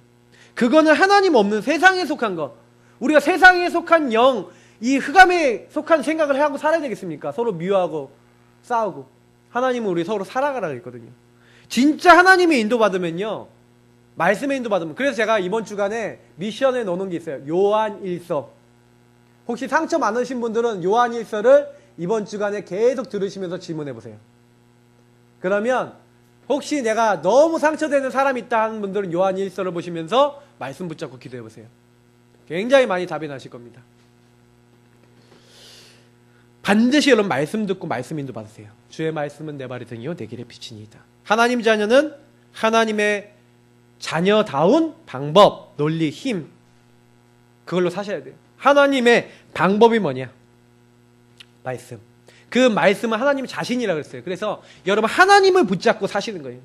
그거는 하나님 없는 세상에 속한 것, 우리가 세상에 속한 영, 이 흑암에 속한 생각을 하고 살아야 되겠습니까? 서로 미워하고 싸우고. 하나님은 우리 서로 살아가라고 했거든요. 진짜 하나님의 인도받으면요, 말씀의 인도받으면, 그래서 제가 이번 주간에 미션에 넣어놓은 게 있어요. 요한 1서. 혹시 상처 많으신 분들은 요한 1서를 이번 주간에 계속 들으시면서 질문해보세요. 그러면 혹시 내가 너무 상처되는 사람이 있다 하는 분들은 요한 1서를 보시면서 말씀 붙잡고 기도해보세요. 굉장히 많이 답이 나실 겁니다. 반드시 여러분 말씀 듣고 말씀 인도 받으세요. 주의 말씀은 내 발의 등이요 내 길의 빛이니이다. 하나님 자녀는 하나님의 자녀다운 방법, 논리, 힘, 그걸로 사셔야 돼요. 하나님의 방법이 뭐냐? 말씀. 그 말씀은 하나님 자신이라고 그랬어요. 그래서 여러분 하나님을 붙잡고 사시는 거예요.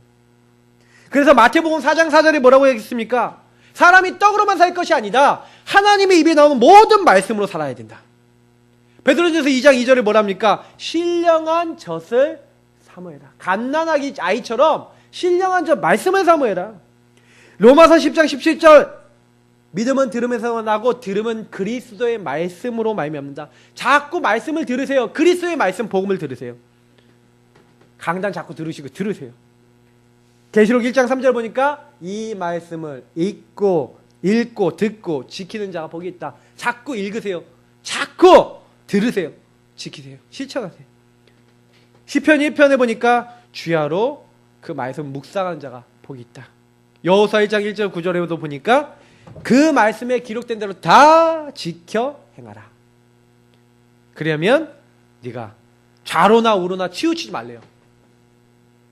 그래서 마태복음 4장 4절에 뭐라고 했습니까? 사람이 떡으로만 살 것이 아니다, 하나님의 입에 나오는 모든 말씀으로 살아야 된다. 베드로전서 2장 2절에 뭐랍니까? 신령한 젖을 사모해라. 갓난아기 아이처럼 신령한 젖 말씀을 사모해라. 로마서 10장 17절, 믿음은 들음에서 나고 들음은 그리스도의 말씀으로 말미암는다. 자꾸 말씀을 들으세요. 그리스도의 말씀, 복음을 들으세요. 강단 자꾸 들으세요. 계시록 1장 3절 보니까 이 말씀을 읽고 듣고 지키는 자가 복이 있다. 자꾸 읽으세요. 자꾸 들으세요. 지키세요. 실천하세요. 시편 1편에 보니까 주야로 그 말씀 묵상하는 자가 복이 있다. 여호수아 1장 1절 9절에도 보니까 그 말씀에 기록된 대로 다 지켜 행하라. 그러면 네가 좌로나 우로나 치우치지 말래요.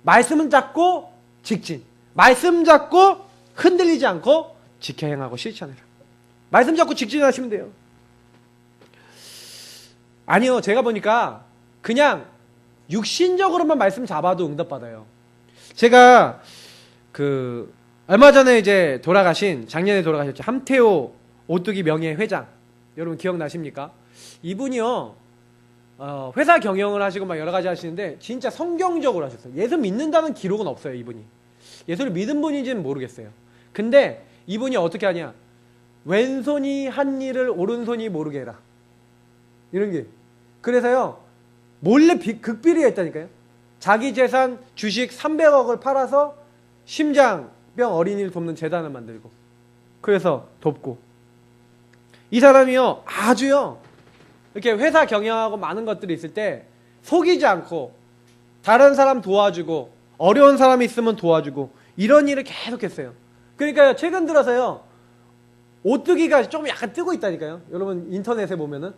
말씀은 잡고 직진. 말씀 잡고 흔들리지 않고 지켜 행하고 실천해라. 말씀 잡고 직진하시면 돼요. 아니요, 제가 보니까 그냥 육신적으로만 말씀 잡아도 응답받아요. 제가 얼마 전에 이제 작년에 돌아가셨죠. 함태호 오뚜기 명예 회장. 여러분 기억나십니까? 이분이요, 회사 경영을 하시고 막 여러 가지 하시는데 진짜 성경적으로 하셨어요. 예수 믿는다는 기록은 없어요, 이분이. 예수를 믿은 분인지는 모르겠어요. 근데 이분이 어떻게 하냐? 왼손이 한 일을 오른손이 모르게 해라. 이런 게. 그래서요, 몰래 극비리가 있다니까요. 자기 재산 주식 300억을 팔아서 심장병 어린이를 돕는 재단을 만들고, 그래서 돕고. 이 사람이요, 아주요, 이렇게 회사 경영하고 많은 것들이 있을 때 속이지 않고 다른 사람 도와주고 어려운 사람이 있으면 도와주고 이런 일을 계속 했어요. 그러니까 최근 들어서요, 오뚜기가 좀 약간 뜨고 있다니까요. 여러분 인터넷에 보면은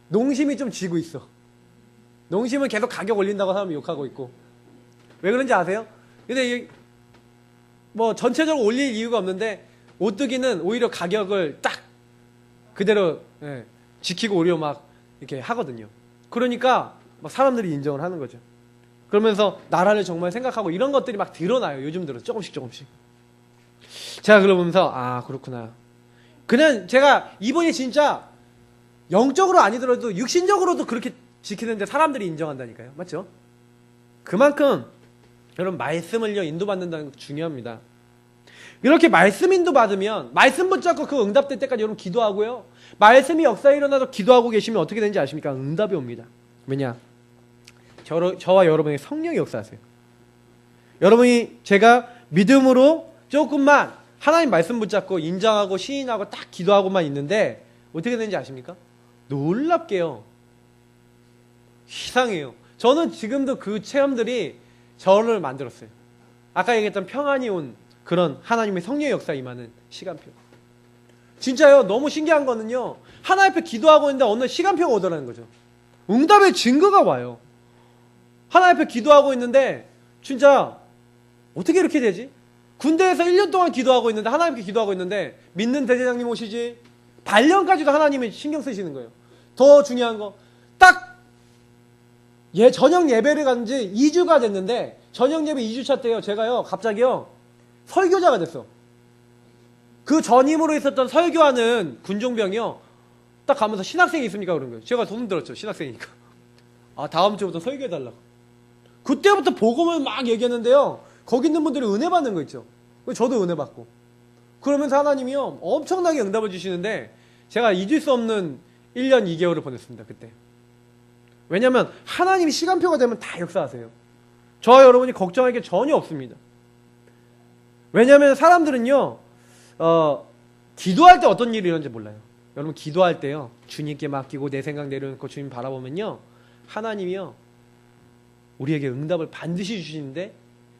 농심이 좀 지고 있어. 농심은 계속 가격 올린다고 사람이 욕하고 있고. 왜 그런지 아세요? 근데 뭐 전체적으로 올릴 이유가 없는데 오뚜기는 오히려 가격을 딱 그대로 지키고 오히려 막 이렇게 하거든요. 그러니까 막 사람들이 인정을 하는 거죠. 그러면서 나라를 정말 생각하고 이런 것들이 막 드러나요. 요즘 들어 조금씩. 제가 그러면서 아, 그렇구나. 그냥 제가 이분이 진짜 영적으로 아니더라도 육신적으로도 그렇게 지키는데 사람들이 인정한다니까요. 맞죠? 그만큼 여러분 말씀을요 인도받는다는 거 중요합니다. 이렇게 말씀 인도받으면 말씀 붙잡고 그 응답될 때까지 여러분 기도하고요. 말씀이 역사에 일어나서 기도하고 계시면 어떻게 되는지 아십니까? 응답이 옵니다. 왜냐? 저와 여러분의 성령이 역사하세요. 여러분이 제가 믿음으로 조금만 하나님 말씀 붙잡고 인정하고 시인하고 딱 기도하고만 있는데 어떻게 되는지 아십니까? 놀랍게요. 이상해요. 저는 지금도 그 체험들이 저를 만들었어요. 아까 얘기했던 평안이 온 그런 하나님의 성령의 역사 임하는 시간표. 진짜요. 너무 신기한 거는요, 하나님 앞에 기도하고 있는데 어느 날 시간표가 오더라는 거죠. 응답의 증거가 와요. 하나님 앞에 기도하고 있는데 진짜 어떻게 이렇게 되지? 군대에서 1년 동안 기도하고 있는데, 하나님께 기도하고 있는데 믿는 대제장님 오시지, 발령까지도 하나님이 신경 쓰시는 거예요. 더 중요한 거, 딱 저녁 예배를 간 지 2주가 됐는데 저녁 예배 2주차 때요, 제가요 갑자기요 설교자가 됐어. 그 전임으로 있었던 설교하는 군종병이요 딱 가면서 신학생이 있습니까? 그런 거예요. 제가 돈 들었죠, 신학생이니까. 아, 다음 주부터 설교해달라고. 그때부터 복음을 막 얘기했는데요, 거기 있는 분들이 은혜 받는 거 있죠. 저도 은혜 받고. 그러면서 하나님이요 엄청나게 응답을 주시는데 제가 잊을 수 없는 1년 2개월을 보냈습니다, 그때. 왜냐면 하나님이 시간표가 되면 다 역사하세요. 저와 여러분이 걱정할 게 전혀 없습니다. 왜냐면 사람들은요 기도할 때 어떤 일이 일어나는지 몰라요. 여러분 기도할 때요, 주님께 맡기고 내 생각 내려놓고 주님 바라보면요, 하나님이요 우리에게 응답을 반드시 주시는데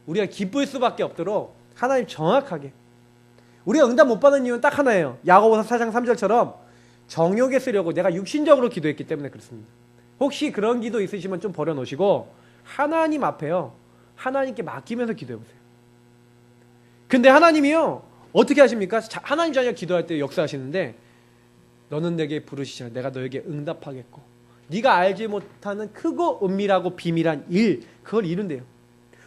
우리가 기쁠 수밖에 없도록 하나님 정확하게. 우리가 응답 못 받는 이유는 딱 하나예요. 야고보서 4장 3절처럼 정욕에 쓰려고 내가 육신적으로 기도했기 때문에 그렇습니다. 혹시 그런 기도 있으시면 좀 버려놓으시고 하나님 앞에요, 하나님께 맡기면서 기도해보세요. 근데 하나님이요 어떻게 하십니까? 하나님 자녀가 기도할 때 역사하시는데, 너는 내게 부르시자 내가 너에게 응답하겠고 네가 알지 못하는 크고 은밀하고 비밀한 일, 그걸 이룬대요.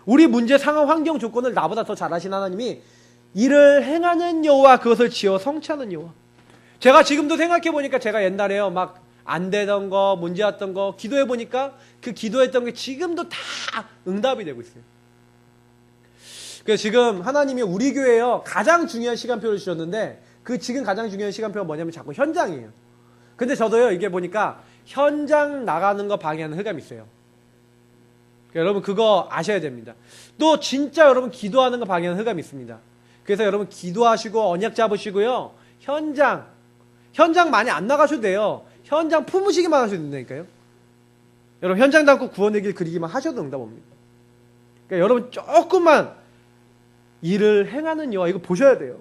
우리 문제, 상황, 환경, 조건을 나보다 더 잘 아신 하나님이 일을 행하는 여호와, 그것을 지어 성취하는 여호와. 제가 지금도 생각해보니까 제가 옛날에요 막 안 되던 거, 문제였던 거 기도해보니까 그 기도했던 게 지금도 다 응답이 되고 있어요. 그래서 지금 하나님이 우리 교회에요 가장 중요한 시간표를 주셨는데, 그 지금 가장 중요한 시간표가 뭐냐면 자꾸 현장이에요. 근데 저도요 이게 보니까 현장 나가는 거 방해하는 흑암이 있어요. 그러니까 여러분 그거 아셔야 됩니다. 또 진짜 여러분 기도하는 거 방해하는 흑암이 있습니다. 그래서 여러분 기도하시고 언약 잡으시고요, 현장 많이 안 나가셔도 돼요. 현장 품으시기만 하셔도 된다니까요. 여러분 현장 담고 구원의 길 그리기만 하셔도 응답 옵니다. 그러니까 여러분 조금만 일을 행하는 여호와, 이거 보셔야 돼요.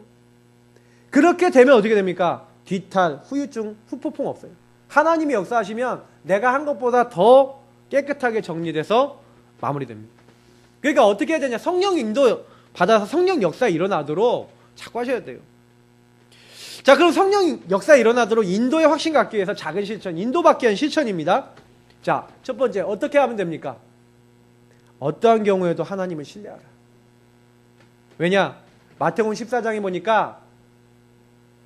그렇게 되면 어떻게 됩니까? 뒤탈, 후유증, 후폭풍 없어요. 하나님이 역사하시면 내가 한 것보다 더 깨끗하게 정리돼서 마무리됩니다. 그러니까 어떻게 해야 되냐? 성령 인도 받아서 성령 역사 일어나도록 자꾸 하셔야 돼요. 자, 그럼 성령 역사 일어나도록 인도의 확신 갖기 위해서 작은 실천, 인도받기 위한 실천입니다. 자, 첫 번째 어떻게 하면 됩니까? 어떠한 경우에도 하나님을 신뢰하라. 왜냐? 마태복음 14장에 보니까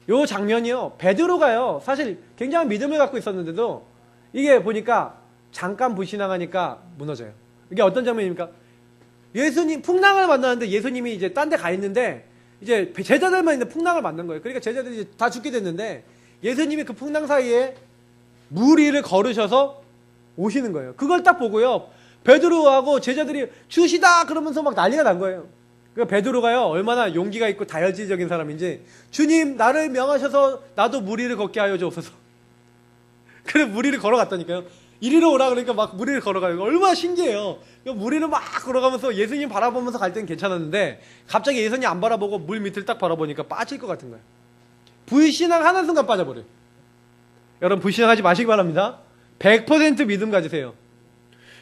요 장면이요, 베드로가요 사실 굉장한 믿음을 갖고 있었는데도 이게 보니까 잠깐 불신앙하니까 무너져요. 이게 어떤 장면입니까? 예수님 풍랑을 만나는데 예수님이 이제 딴 데 가 있는데 이제 제자들만 있는데 풍랑을 만난 거예요. 그러니까 제자들이 이제 다 죽게 됐는데 예수님이 그 풍랑 사이에 물 위를 걸으셔서 오시는 거예요. 그걸 딱 보고요, 베드로하고 제자들이 주시다 그러면서 막 난리가 난 거예요. 그러니까 베드로가요 얼마나 용기가 있고 다혈질적인 사람인지, 주님 나를 명하셔서 나도 물 위를 걷게 하여 주옵소서. 그래 물 위를 걸어갔다니까요. 이리로 오라 그러니까 막 물 위를 걸어가요. 얼마나 신기해요. 물 위를 막 걸어가면서 예수님 바라보면서 갈 때는 괜찮았는데 갑자기 예수님 안 바라보고 물 밑을 딱 바라보니까 빠질 것 같은 거예요. 불신앙하는 순간 빠져버려요. 여러분 불신앙하지 마시기 바랍니다. 100% 믿음 가지세요.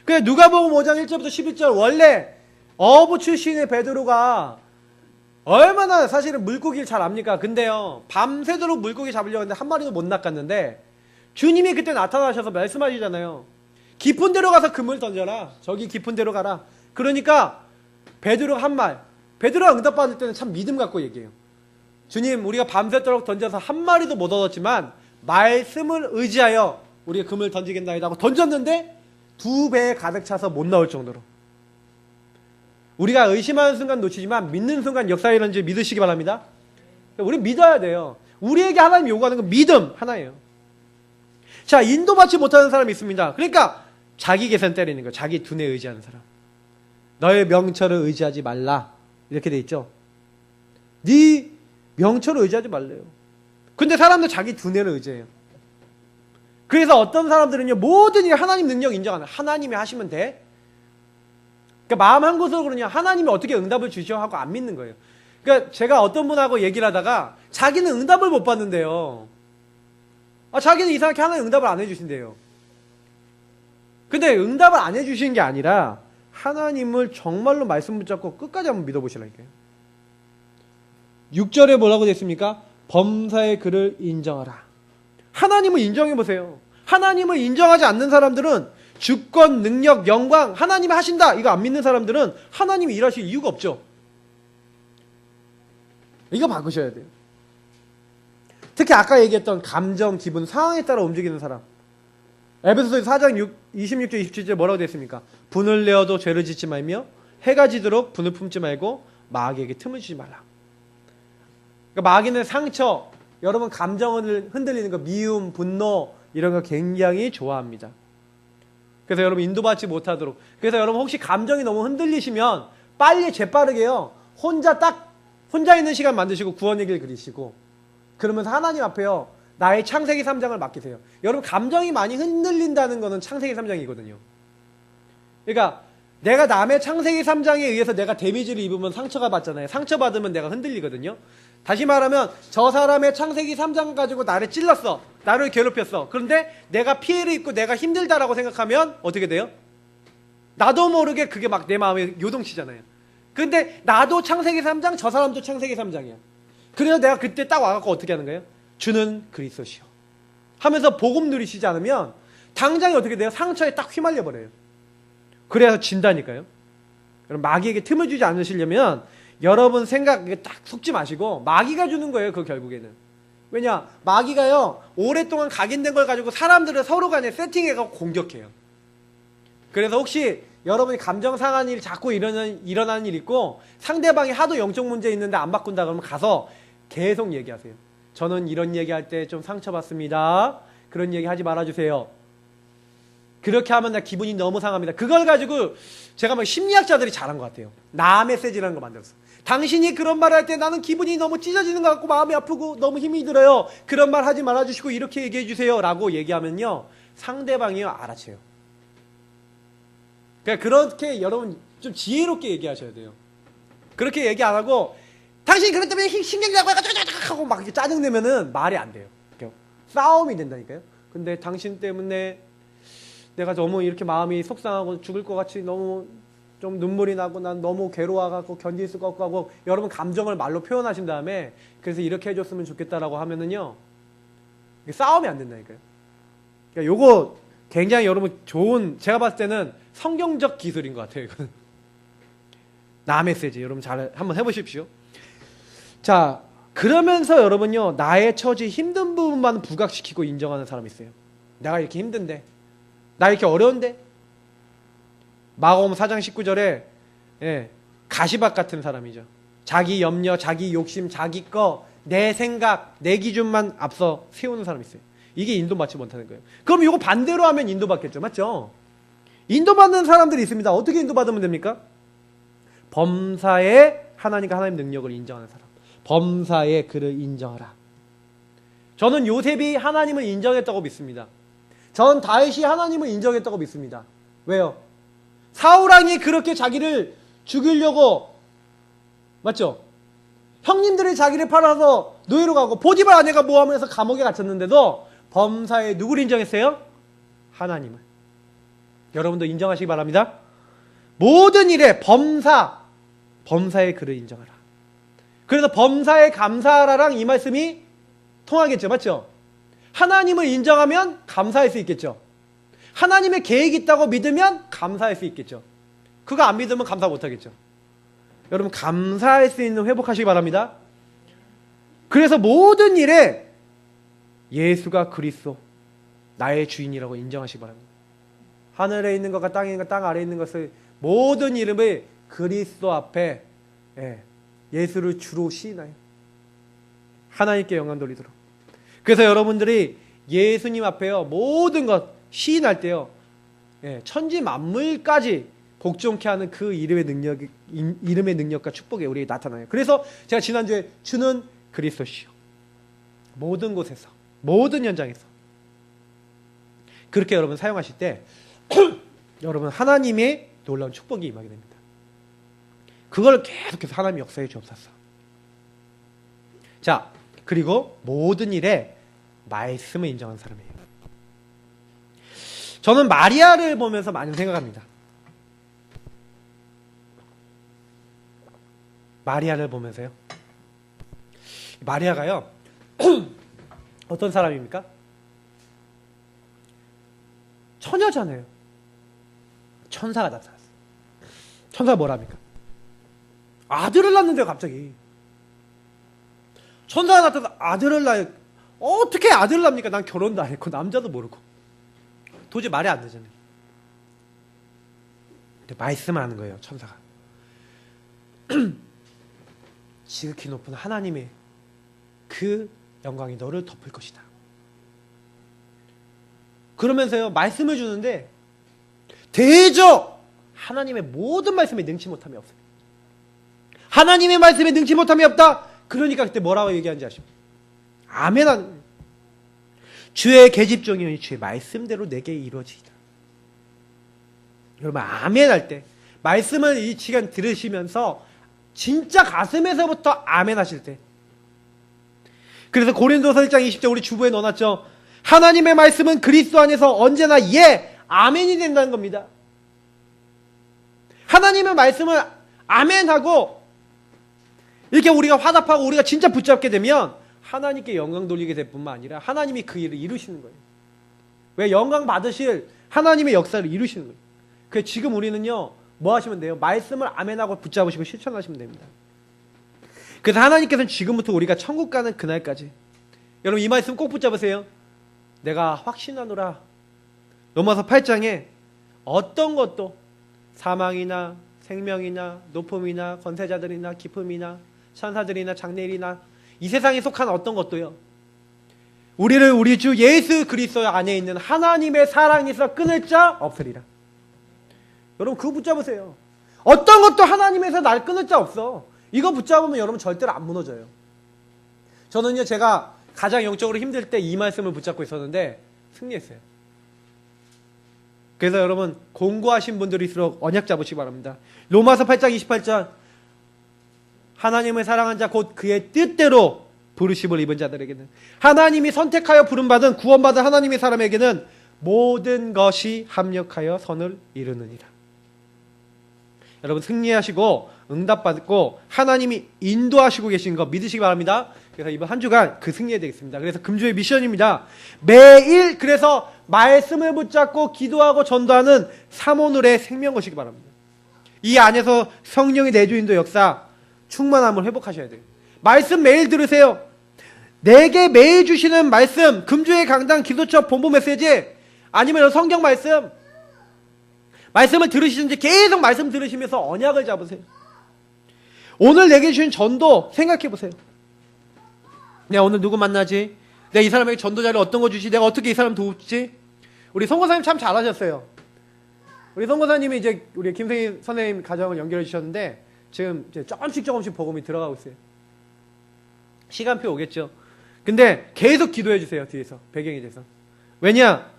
그래 누가복음 5장 1절부터 11절, 원래 어부 출신의 베드로가 얼마나 사실은 물고기를 잘 압니까? 근데요 밤새도록 물고기 잡으려고 했는데 한 마리도 못 낚았는데 주님이 그때 나타나셔서 말씀하시잖아요. 깊은 데로 가서 그물 던져라. 저기 깊은 데로 가라. 그러니까 베드로가 한 말, 베드로가 응답받을 때는 참 믿음 갖고 얘기해요. 주님 우리가 밤새도록 던져서 한 마리도 못 얻었지만 말씀을 의지하여 우리가 그물 던지겠나이다 하고 던졌는데 2배 가득 차서 못 나올 정도로. 우리가 의심하는 순간 놓치지만 믿는 순간 역사에 일어나는지 믿으시기 바랍니다. 우리 믿어야 돼요. 우리에게 하나님 요구하는 건 믿음 하나예요. 자, 인도받지 못하는 사람이 있습니다. 그러니까 자기 계산 때리는 거예요. 자기 두뇌 의지하는 사람. 너의 명철을 의지하지 말라 이렇게 돼 있죠. 네 명철을 의지하지 말래요. 근데 사람들 자기 두뇌를 의지해요. 그래서 어떤 사람들은요 모든 일 하나님 능력 인정하는, 하나님이 하시면 돼. 그러니까 마음 한 곳으로 그러냐, 하나님이 어떻게 응답을 주셔 하고 안 믿는 거예요. 그러니까 제가 어떤 분하고 얘기를 하다가 자기는 응답을 못 받는데요. 자기는 이상하게 하나님 응답을 안 해주신대요. 근데 응답을 안 해주시는 게 아니라 하나님을 정말로 말씀 붙잡고 끝까지 한번 믿어보시라니까요. 6절에 뭐라고 됐습니까? 범사의 그를 인정하라. 하나님을 인정해보세요. 하나님을 인정하지 않는 사람들은 주권, 능력, 영광, 하나님이 하신다 이거 안 믿는 사람들은 하나님이 일하실 이유가 없죠. 이거 바꾸셔야 돼요. 특히 아까 얘기했던 감정, 기분, 상황에 따라 움직이는 사람. 에베소서 4장 26절 27절 뭐라고 됐습니까? 분을 내어도 죄를 짓지 말며 해가 지도록 분을 품지 말고 마귀에게 틈을 주지 말라. 그러니까 마귀는 상처, 여러분 감정을 흔들리는 거, 미움, 분노 이런 거 굉장히 좋아합니다. 그래서 여러분 인도받지 못하도록, 그래서 여러분 혹시 감정이 너무 흔들리시면 빨리 재빠르게요 혼자 있는 시간 만드시고 구원 얘기를 그리시고 그러면서 하나님 앞에요 나의 창세기 3장을 맡기세요. 여러분 감정이 많이 흔들린다는 거는 창세기 3장이거든요. 그러니까 내가 남의 창세기 3장에 의해서 내가 데미지를 입으면 상처가 받잖아요. 상처받으면 내가 흔들리거든요. 다시 말하면 저 사람의 창세기 3장 가지고 나를 찔렀어, 나를 괴롭혔어. 그런데 내가 피해를 입고 내가 힘들다라고 생각하면 어떻게 돼요? 나도 모르게 그게 막 내 마음에 요동치잖아요. 근데 나도 창세기 3장, 저 사람도 창세기 3장이야. 그래서 내가 그때 딱 와갖고 어떻게 하는 거예요? 주는 그리스도시요 하면서 복음 누리시지 않으면 당장에 어떻게 돼요? 상처에 딱 휘말려 버려요. 그래서 진다니까요. 여러분 마귀에게 틈을 주지 않으시려면 여러분 생각에 딱 속지 마시고 마귀가 주는 거예요. 그 결국에는. 왜냐? 마귀가요 오랫동안 각인된 걸 가지고 사람들을 서로 간에 세팅해갖고 공격해요. 그래서 혹시 여러분이 감정 상한 일 자꾸 일어나는 일 있고 상대방이 하도 영적 문제 있는데 안 바꾼다 그러면 가서 계속 얘기하세요. 저는 이런 얘기할 때 좀 상처받습니다. 그런 얘기 하지 말아주세요. 그렇게 하면 나 기분이 너무 상합니다. 그걸 가지고 제가 막 심리학자들이 잘한 것 같아요. 나 메시지라는 거 만들었어. 당신이 그런 말을 할 때 나는 기분이 너무 찢어지는 것 같고 마음이 아프고 너무 힘이 들어요. 그런 말 하지 말아주시고 이렇게 얘기해 주세요 라고 얘기하면요 상대방이요 알아채요. 그러니까 그렇게 여러분 좀 지혜롭게 얘기하셔야 돼요. 그렇게 얘기 안 하고 당신이 그것 때문에 신경질나고 하고 막 이렇게 짜증내면은 말이 안 돼요. 싸움이 된다니까요. 근데 당신 때문에 내가 너무 이렇게 마음이 속상하고 죽을 것 같이 너무 좀 눈물이 나고 난 너무 괴로워갖고 견딜 수가 없고 하고 여러분 감정을 말로 표현하신 다음에 그래서 이렇게 해줬으면 좋겠다라고 하면은요 싸움이 안 된다니까요. 그러니까 요거 굉장히 여러분 좋은 제가 봤을 때는 성경적 기술인 것 같아요. 이거는 나 메시지 여러분 잘 한번 해보십시오. 자 그러면서 여러분요 나의 처지 힘든 부분만 부각시키고 인정하는 사람이 있어요. 내가 이렇게 힘든데 나 이렇게 어려운데 마가복음 4장 19절에 가시밭 같은 사람이죠. 자기 염려, 자기 욕심, 자기 거, 내 생각, 내 기준만 앞서 세우는 사람이 있어요. 이게 인도받지 못하는 거예요. 그럼 이거 반대로 하면 인도받겠죠. 맞죠? 인도받는 사람들이 있습니다. 어떻게 인도받으면 됩니까? 범사에 하나님과 하나님 능력을 인정하는 사람. 범사에 그를 인정하라. 저는 요셉이 하나님을 인정했다고 믿습니다. 전 다윗이 하나님을 인정했다고 믿습니다. 왜요? 사울왕이 그렇게 자기를 죽이려고 맞죠? 형님들이 자기를 팔아서 노예로 가고 보디발 아내가 모함해서 감옥에 갇혔는데도 범사에 누구를 인정했어요? 하나님을. 여러분도 인정하시기 바랍니다. 모든 일에 범사에 그를 인정하라. 그래서 범사에 감사하라랑 이 말씀이 통하겠죠. 맞죠? 하나님을 인정하면 감사할 수 있겠죠. 하나님의 계획이 있다고 믿으면 감사할 수 있겠죠. 그거 안 믿으면 감사 못하겠죠. 여러분 감사할 수 있는 회복하시기 바랍니다. 그래서 모든 일에 예수가 그리스도 나의 주인이라고 인정하시기 바랍니다. 하늘에 있는 것과 땅에 있는 것, 땅 아래에 있는 것을 모든 이름을 그리스도 앞에 예수를 주로 시인하여 하나님께 영광 돌리도록. 그래서 여러분들이 예수님 앞에요 모든 것 시인할 때요 천지 만물까지 복종케 하는 그 이름의 능력과 축복이 우리에게 나타나요. 그래서 제가 지난주에 주는 그리스도시요 모든 곳에서 모든 현장에서 그렇게 여러분 사용하실 때 여러분 하나님의 놀라운 축복이 임하게 됩니다. 그걸 계속해서 하나님이 역사해 주옵소서. 자 그리고 모든 일에 말씀을 인정하는 사람이에요. 저는 마리아를 보면서 많이 생각합니다. 마리아를 보면서요. 마리아가요. 어떤 사람입니까? 처녀잖아요. 천사가 나타났어요. 천사가 뭐랍니까? 아들을 낳는데요 갑자기. 천사가 나타나서 아들을 낳아요. 어떻게 아들을 낳습니까? 난 결혼도 안 했고 남자도 모르고 도저히 말이 안 되잖아요. 근데 말씀을 하는 거예요 천사가. 지극히 높은 하나님의 그 영광이 너를 덮을 것이다. 그러면서요 말씀을 주는데 대저 하나님의 모든 말씀에 능치 못함이 없어요. 하나님의 말씀에 능치 못함이 없다. 그러니까 그때 뭐라고 얘기하는지 아십니까? 아멘 하는 거예요. 주의 계집종이니 주의 말씀대로 내게 이루어지이다. 여러분 아멘 할 때 말씀을 이 시간 들으시면서 진짜 가슴에서부터 아멘 하실 때 그래서 고린도서 1장 20절 우리 주부에 넣어놨죠. 하나님의 말씀은 그리스도 안에서 언제나 예 아멘이 된다는 겁니다. 하나님의 말씀을 아멘하고 이렇게 우리가 화답하고 우리가 진짜 붙잡게 되면 하나님께 영광 돌리게 될 뿐만 아니라 하나님이 그 일을 이루시는 거예요. 왜? 영광 받으실 하나님의 역사를 이루시는 거예요. 그래서 지금 우리는요 뭐 하시면 돼요? 말씀을 아멘하고 붙잡으시고 실천하시면 됩니다. 그래서 하나님께서는 지금부터 우리가 천국 가는 그날까지 여러분 이 말씀 꼭 붙잡으세요. 내가 확신하노라. 로마서 8장에 어떤 것도 사망이나 생명이나 높음이나 권세자들이나 기품이나 천사들이나 장래일이나 이 세상에 속한 어떤 것도요 우리를 우리 주 예수 그리스도 안에 있는 하나님의 사랑에서 끊을 자 없으리라. 여러분 그거 붙잡으세요. 어떤 것도 하나님에서 날 끊을 자 없어. 이거 붙잡으면 여러분 절대로 안 무너져요. 저는요 제가 가장 영적으로 힘들 때 이 말씀을 붙잡고 있었는데 승리했어요. 그래서 여러분 공부하신 분들일수록 언약 잡으시기 바랍니다. 로마서 8장 28절 하나님을 사랑한 자 곧 그의 뜻대로 부르심을 입은 자들에게는, 하나님이 선택하여 부름받은 구원받은 하나님의 사람에게는 모든 것이 합력하여 선을 이루느니라. 여러분 승리하시고 응답받고 하나님이 인도하시고 계신 거 믿으시기 바랍니다. 그래서 이번 한 주간 그 승리해야 되겠습니다. 그래서 금주의 미션입니다. 매일 그래서 말씀을 붙잡고 기도하고 전도하는 사모늘의 생명 거시기 바랍니다. 이 안에서 성령의 내주인도 역사 충만함을 회복하셔야 돼요. 말씀 매일 들으세요. 내게 매일 주시는 말씀, 금주의 강단, 기도처, 본부 메시지, 아니면 성경 말씀을 들으시든지 계속 말씀 들으시면서 언약을 잡으세요. 오늘 내게 주신 전도 생각해 보세요. 내가 오늘 누구 만나지? 내가 이 사람에게 전도 자료 어떤 거 주지? 내가 어떻게 이 사람 도우지? 우리 선교사님 참 잘하셨어요. 우리 선교사님이 이제 우리 김생희 선생님 가정을 연결해 주셨는데 지금 이제 조금씩 복음이 들어가고 있어요. 시간표 오겠죠. 근데 계속 기도해 주세요. 뒤에서 배경에 대해서. 왜냐?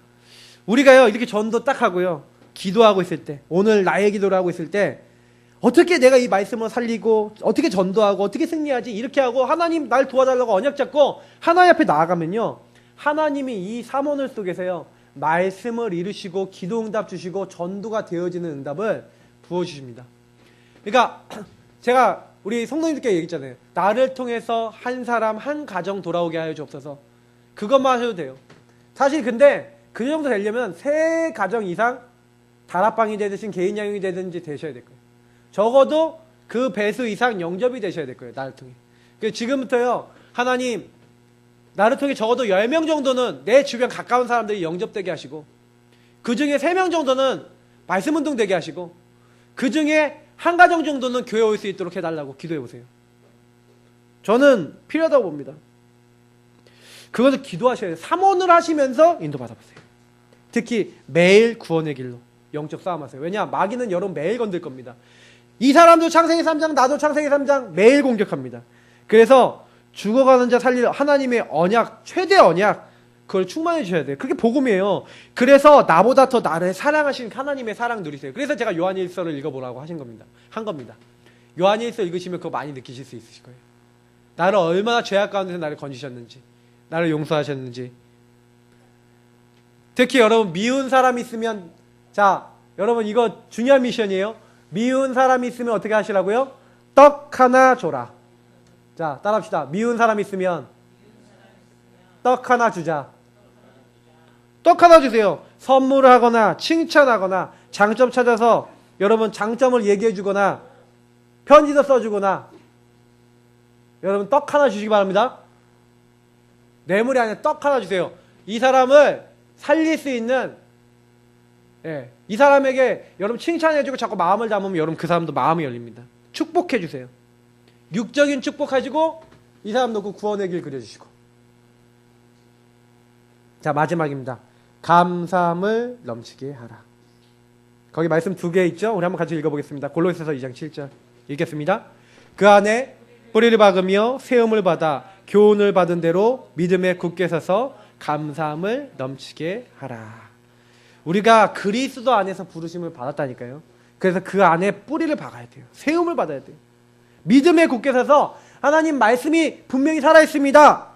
우리가요 이렇게 전도 딱 하고요 기도하고 있을 때, 오늘 나의 기도를 하고 있을 때 어떻게 내가 이 말씀을 살리고 어떻게 전도하고 어떻게 승리하지 이렇게 하고 하나님 날 도와달라고 언약 잡고 하나님 앞에 나아가면요, 하나님이 이 사모늘 속에서요 말씀을 이루시고 기도 응답 주시고 전도가 되어지는 응답을 부어주십니다. 그러니까 제가 우리 성도님들께 얘기했잖아요. 나를 통해서 한 사람 한 가정 돌아오게 하여 주옵소서. 그것만 하셔도 돼요. 사실 근데 그 정도 되려면 3가정 이상 다락방이 되든 개인 양육이 되든지 되셔야 될 거예요. 적어도 그 배수 이상 영접이 되셔야 될 거예요. 나를 통해. 그래서 지금부터요 하나님 나를 통해 적어도 10명 정도는 내 주변 가까운 사람들이 영접되게 하시고, 그 중에 3명 정도는 말씀 운동 되게 하시고, 그 중에 한 가정 정도는 교회 올 수 있도록 해달라고 기도해 보세요. 저는 필요하다고 봅니다. 그것을 기도하셔야 돼요. 사모를 하시면서 인도받아 보세요. 특히 매일 구원의 길로 영적 싸움하세요. 왜냐? 마귀는 여러분 매일 건들 겁니다. 이 사람도 창세기 3장, 나도 창세기 3장 매일 공격합니다. 그래서 죽어가는 자 살릴 하나님의 언약, 최대 언약, 그걸 충만해 주셔야 돼요. 그게 복음이에요. 그래서 나보다 더 나를 사랑하시는 하나님의 사랑 누리세요. 그래서 제가 요한일서를 읽어보라고 한 겁니다. 요한일서 읽으시면 그거 많이 느끼실 수 있으실 거예요. 나를 얼마나 죄악 가운데서 나를 건지셨는지, 나를 용서하셨는지. 특히 여러분 미운 사람이 있으면, 자 여러분 이거 중요한 미션이에요. 미운 사람이 있으면 어떻게 하시라고요? 떡 하나 줘라. 자 따라합시다. 미운 사람이 있으면 떡 하나 주자. 떡 하나 주세요. 선물을 하거나 칭찬하거나 장점 찾아서 여러분 장점을 얘기해 주거나 편지도 써주거나, 여러분 떡 하나 주시기 바랍니다. 뇌물이 아니라 떡 하나 주세요. 이 사람을 살릴 수 있는, 이 사람에게 여러분 칭찬해주고 자꾸 마음을 담으면 여러분 그 사람도 마음이 열립니다. 축복해주세요. 육적인 축복하시고 이 사람 놓고 구원의 길 그려주시고. 자 마지막입니다. 감사함을 넘치게 하라. 거기 말씀 2개 있죠? 우리 한번 같이 읽어보겠습니다. 골로새서 2장 7절 읽겠습니다. 그 안에 뿌리를 박으며 세움을 받아 교훈을 받은 대로 믿음에 굳게 서서 감사함을 넘치게 하라. 우리가 그리스도 안에서 부르심을 받았다니까요. 그래서 그 안에 뿌리를 박아야 돼요. 세움을 받아야 돼요. 믿음에 굳게 서서 하나님 말씀이 분명히 살아있습니다.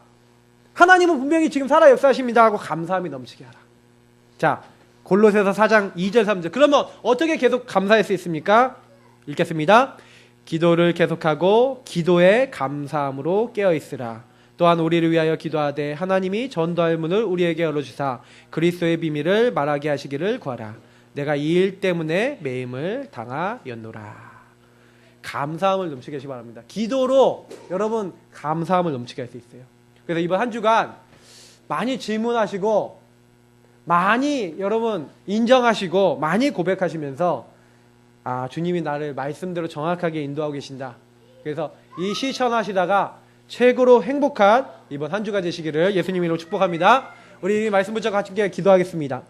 하나님은 분명히 지금 살아 역사하십니다 하고 감사함이 넘치게 하라. 자 골로새서 4장 2절 3절. 그러면 어떻게 계속 감사할 수 있습니까? 읽겠습니다. 기도를 계속하고 기도에 감사함으로 깨어있으라. 또한 우리를 위하여 기도하되 하나님이 전도할 문을 우리에게 열어주사 그리스도의 비밀을 말하게 하시기를 구하라. 내가 이 일 때문에 매임을 당하였노라. 감사함을 넘치게 하시기 바랍니다. 기도로 여러분 감사함을 넘치게 할 수 있어요. 그래서 이번 한 주간 많이 질문하시고 많이 여러분 인정하시고 많이 고백하시면서 주님이 나를 말씀대로 정확하게 인도하고 계신다. 그래서 이 실천하시다가 최고로 행복한 이번 한 주가 되시기를 예수님 이름으로 축복합니다. 우리 말씀 붙잡고 같이 기도하겠습니다.